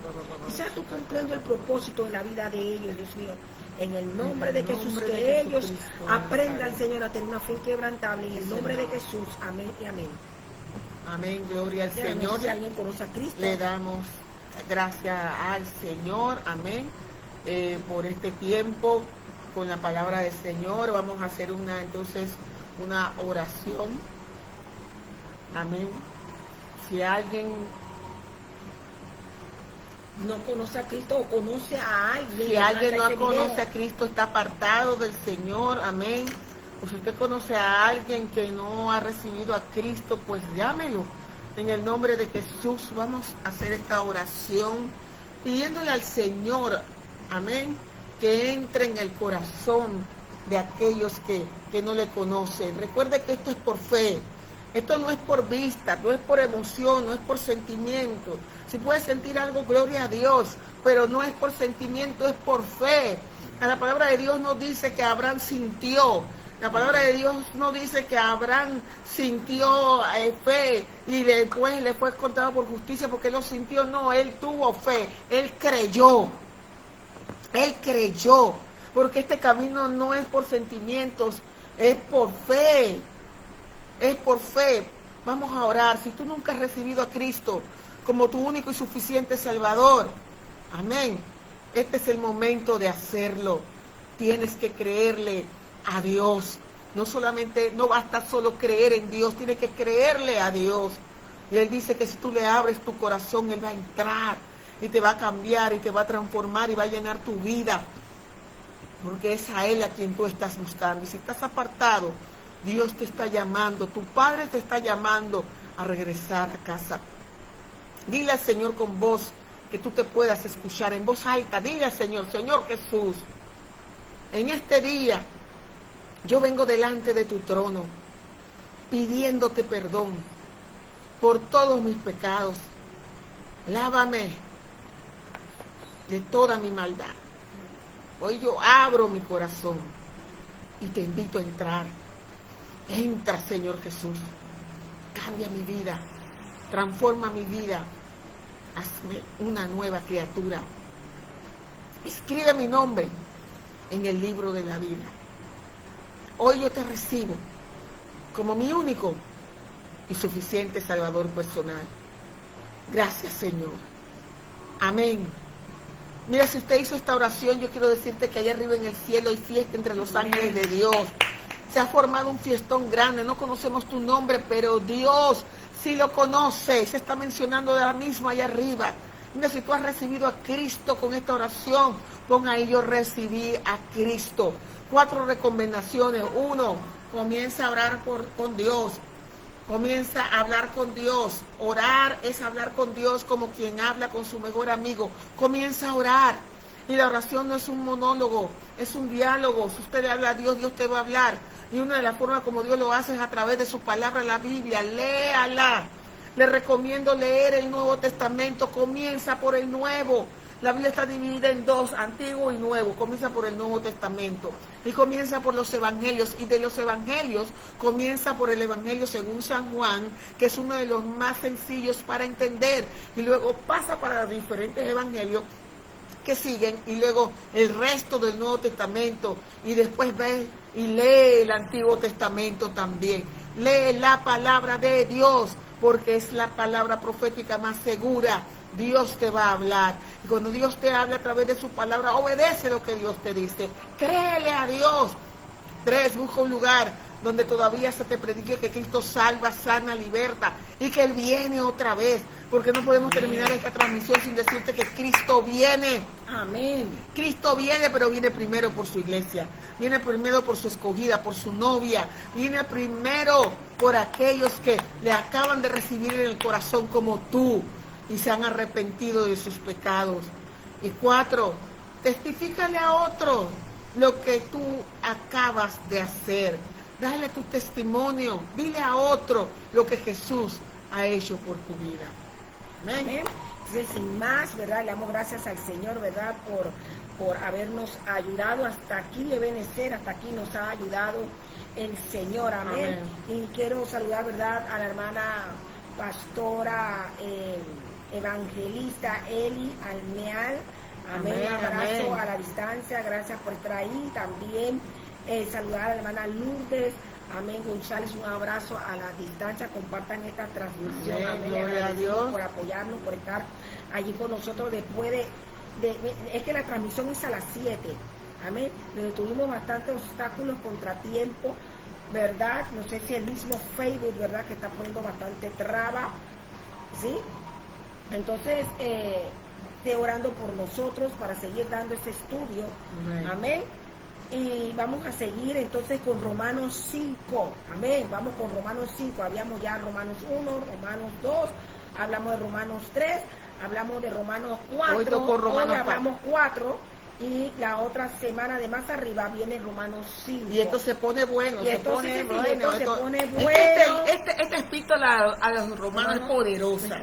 Y sea tú cumpliendo el propósito en la vida de ellos, Dios mío. En el nombre de Jesús, que ellos aprendan, Señor, a tener una fe inquebrantable. En el nombre de Jesús, amén y amén. Amén, gloria al Señor. Si alguien conoce a Cristo, le damos gracias al Señor, amén, por este tiempo con la palabra del Señor. Vamos a hacer una oración, amén. Si alguien no conoce a Cristo o conoce a alguien, si alguien no conoce a Cristo, está apartado del Señor, amén. O si usted conoce a alguien que no ha recibido a Cristo, pues llámelo. En el nombre de Jesús vamos a hacer esta oración pidiéndole al Señor, amén, que entre en el corazón de aquellos que no le conocen. Recuerde que esto es por fe, esto no es por vista, no es por emoción, no es por sentimiento. Si puede sentir algo, gloria a Dios, pero no es por sentimiento, es por fe. La palabra de Dios nos dice que Abraham sintió. La palabra de Dios no dice que Abraham sintió fe y después le fue contado por justicia porque él lo sintió. No, él tuvo fe, él creyó, porque este camino no es por sentimientos, es por fe, Vamos a orar. Si tú nunca has recibido a Cristo como tu único y suficiente Salvador, amén, este es el momento de hacerlo. Tienes que creerle a Dios. No basta solo creer en Dios, tienes que creerle a Dios. Y Él dice que si tú le abres tu corazón, Él va a entrar y te va a cambiar y te va a transformar y va a llenar tu vida. Porque es a Él a quien tú estás buscando. Y si estás apartado, Dios te está llamando, tu Padre te está llamando a regresar a casa. Dile al Señor con voz que tú te puedas escuchar en voz alta. Dile al Señor, Señor Jesús, en este día yo vengo delante de tu trono pidiéndote perdón por todos mis pecados. Lávame de toda mi maldad. Hoy yo abro mi corazón y te invito a entrar. Entra, Señor Jesús. Cambia mi vida. Transforma mi vida. Hazme una nueva criatura. Escribe mi nombre en el libro de la vida. Hoy yo te recibo como mi único y suficiente Salvador personal. Gracias, Señor. Amén. Mira, si usted hizo esta oración, yo quiero decirte que allá arriba en el cielo hay fiesta entre los ángeles de Dios. Se ha formado un fiestón grande, no conocemos tu nombre, pero Dios sí lo conoce, se está mencionando de la misma allá arriba. Mira, si tú has recibido a Cristo con esta oración, pon ahí: yo recibí a Cristo. 4 recomendaciones. 1, comienza a orar con Dios. Comienza a hablar con Dios. Orar es hablar con Dios como quien habla con su mejor amigo. Comienza a orar. Y la oración no es un monólogo, es un diálogo. Si usted le habla a Dios, Dios te va a hablar. Y una de las formas como Dios lo hace es a través de su palabra, la Biblia. Léala. Le recomiendo leer el Nuevo Testamento. Comienza por el Nuevo. La Biblia está dividida en 2, Antiguo y Nuevo. Comienza por el Nuevo Testamento. Y comienza por los Evangelios. Y de los Evangelios, comienza por el Evangelio según San Juan, que es uno de los más sencillos para entender. Y luego pasa para los diferentes Evangelios que siguen. Y luego el resto del Nuevo Testamento. Y después ve y lee el Antiguo Testamento también. Lee la palabra de Dios, porque es la palabra profética más segura. Dios te va a hablar. Y cuando Dios te habla a través de su palabra, obedece lo que Dios te dice. Créele a Dios. 3, busca un lugar donde todavía se te predique que Cristo salva, sana, liberta y que Él viene otra vez. Porque no podemos terminar esta transmisión sin decirte que Cristo viene. Amén. Cristo viene, pero viene primero por su iglesia. Viene primero por su escogida, por su novia. Viene primero por aquellos que le acaban de recibir en el corazón como tú y se han arrepentido de sus pecados. Y 4, testifícale a otro lo que tú acabas de hacer. Dale tu testimonio. Dile a otro lo que Jesús ha hecho por tu vida. Amén. Amén. Entonces, sin más, ¿verdad? Le damos gracias al Señor, ¿verdad? Por habernos ayudado hasta aquí, Ebenezer, hasta aquí nos ha ayudado el Señor. Amén. Y quiero saludar, ¿verdad?, a la hermana pastora evangelista Eli Almeal. Amén. Un abrazo a la distancia, gracias por estar ahí. También saludar a la hermana Lourdes. Amén, González, un abrazo a la distancia, compartan esta transmisión. Amén, gloria a Dios. Por apoyarnos, por estar allí con nosotros después es que la transmisión es a las 7, amén, donde tuvimos bastantes obstáculos, contratiempos, ¿verdad? No sé si el mismo Facebook, ¿verdad?, que está poniendo bastante traba, ¿sí? Entonces, esté orando por nosotros para seguir dando este estudio, amén. Y vamos a seguir entonces con Romanos 5, amén, vamos con Romanos 5, habíamos ya Romanos 1, Romanos 2, hablamos de Romanos 3, hablamos de Romanos 4, hoy hablamos 4, y la otra semana de más arriba viene Romanos 5. Y esto se pone bueno, se pone bueno. Esta epístola a los romanos es poderosa.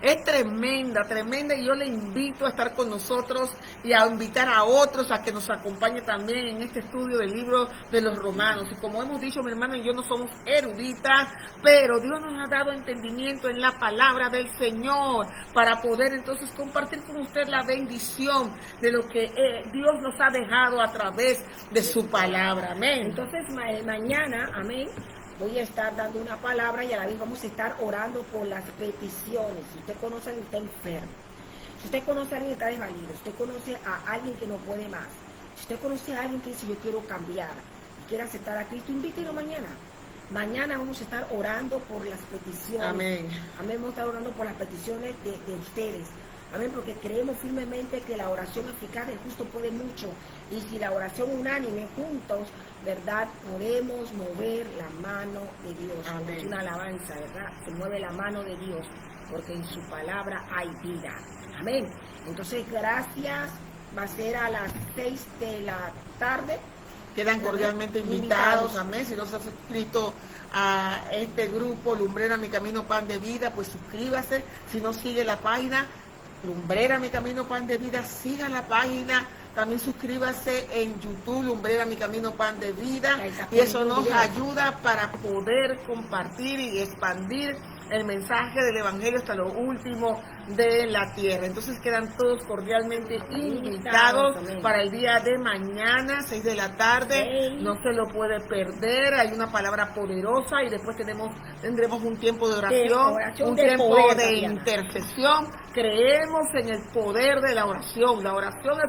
Es tremenda, tremenda, y yo le invito a estar con nosotros y a invitar a otros a que nos acompañen también en este estudio del libro de los romanos. Y como hemos dicho, mi hermano y yo no somos eruditas, pero Dios nos ha dado entendimiento en la palabra del Señor para poder entonces compartir con usted la bendición de lo que Dios nos ha dejado a través de su palabra. Amén. Entonces mañana, amén, voy a estar dando una palabra y a la vez vamos a estar orando por las peticiones. Si usted conoce a alguien que está enfermo, si usted conoce a alguien que está desvalido, si usted conoce a alguien que no puede más, si usted conoce a alguien que dice yo quiero cambiar y quiere aceptar a Cristo, invítelo mañana. Mañana vamos a estar orando por las peticiones. Amén. Amén, vamos a estar orando por las peticiones de ustedes. Amén, porque creemos firmemente que la oración eficaz del justo puede mucho. Y si la oración unánime juntos, ¿verdad?, podemos mover la mano de Dios. Amén. Es una alabanza, ¿verdad? Se mueve la mano de Dios, porque en su palabra hay vida. Amén. Entonces, gracias. Va a ser a las 6 de la tarde. Quedan cordialmente invitados, amén. Si no se ha suscrito a este grupo, Lumbrera Mi Camino Pan de Vida, pues suscríbase. Si no sigue la página, Lumbrera Mi Camino Pan de Vida, siga la página. También suscríbase en YouTube, Lumbrera Mi Camino Pan de Vida. Y eso nos ayuda para poder compartir y expandir el mensaje del Evangelio hasta lo último de la tierra. Entonces quedan todos cordialmente invitados para el día de mañana, 6 de la tarde. No se lo puede perder. Hay una palabra poderosa y después tendremos un tiempo de oración, un tiempo de intercesión. Creemos en el poder de la oración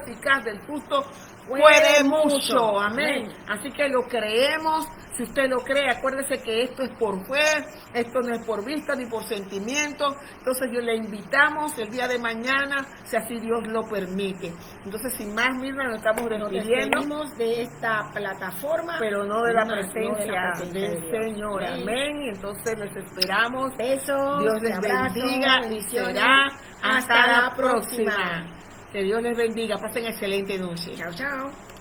eficaz del justo puede mucho, amén. Así que lo creemos. Si usted lo cree, acuérdese que esto es por fe, esto no es por vista ni por sentimiento. Entonces yo le invitamos el día de mañana, si así Dios lo permite. Entonces, sin más, Mirna, nos estamos despidiendo. Nos de esta plataforma, pero no de la presencia del Señor, amén. Entonces les esperamos. Besos, Dios les bendiga y será hasta la próxima. Que Dios les bendiga. Pasen excelente noche. Chao, chao.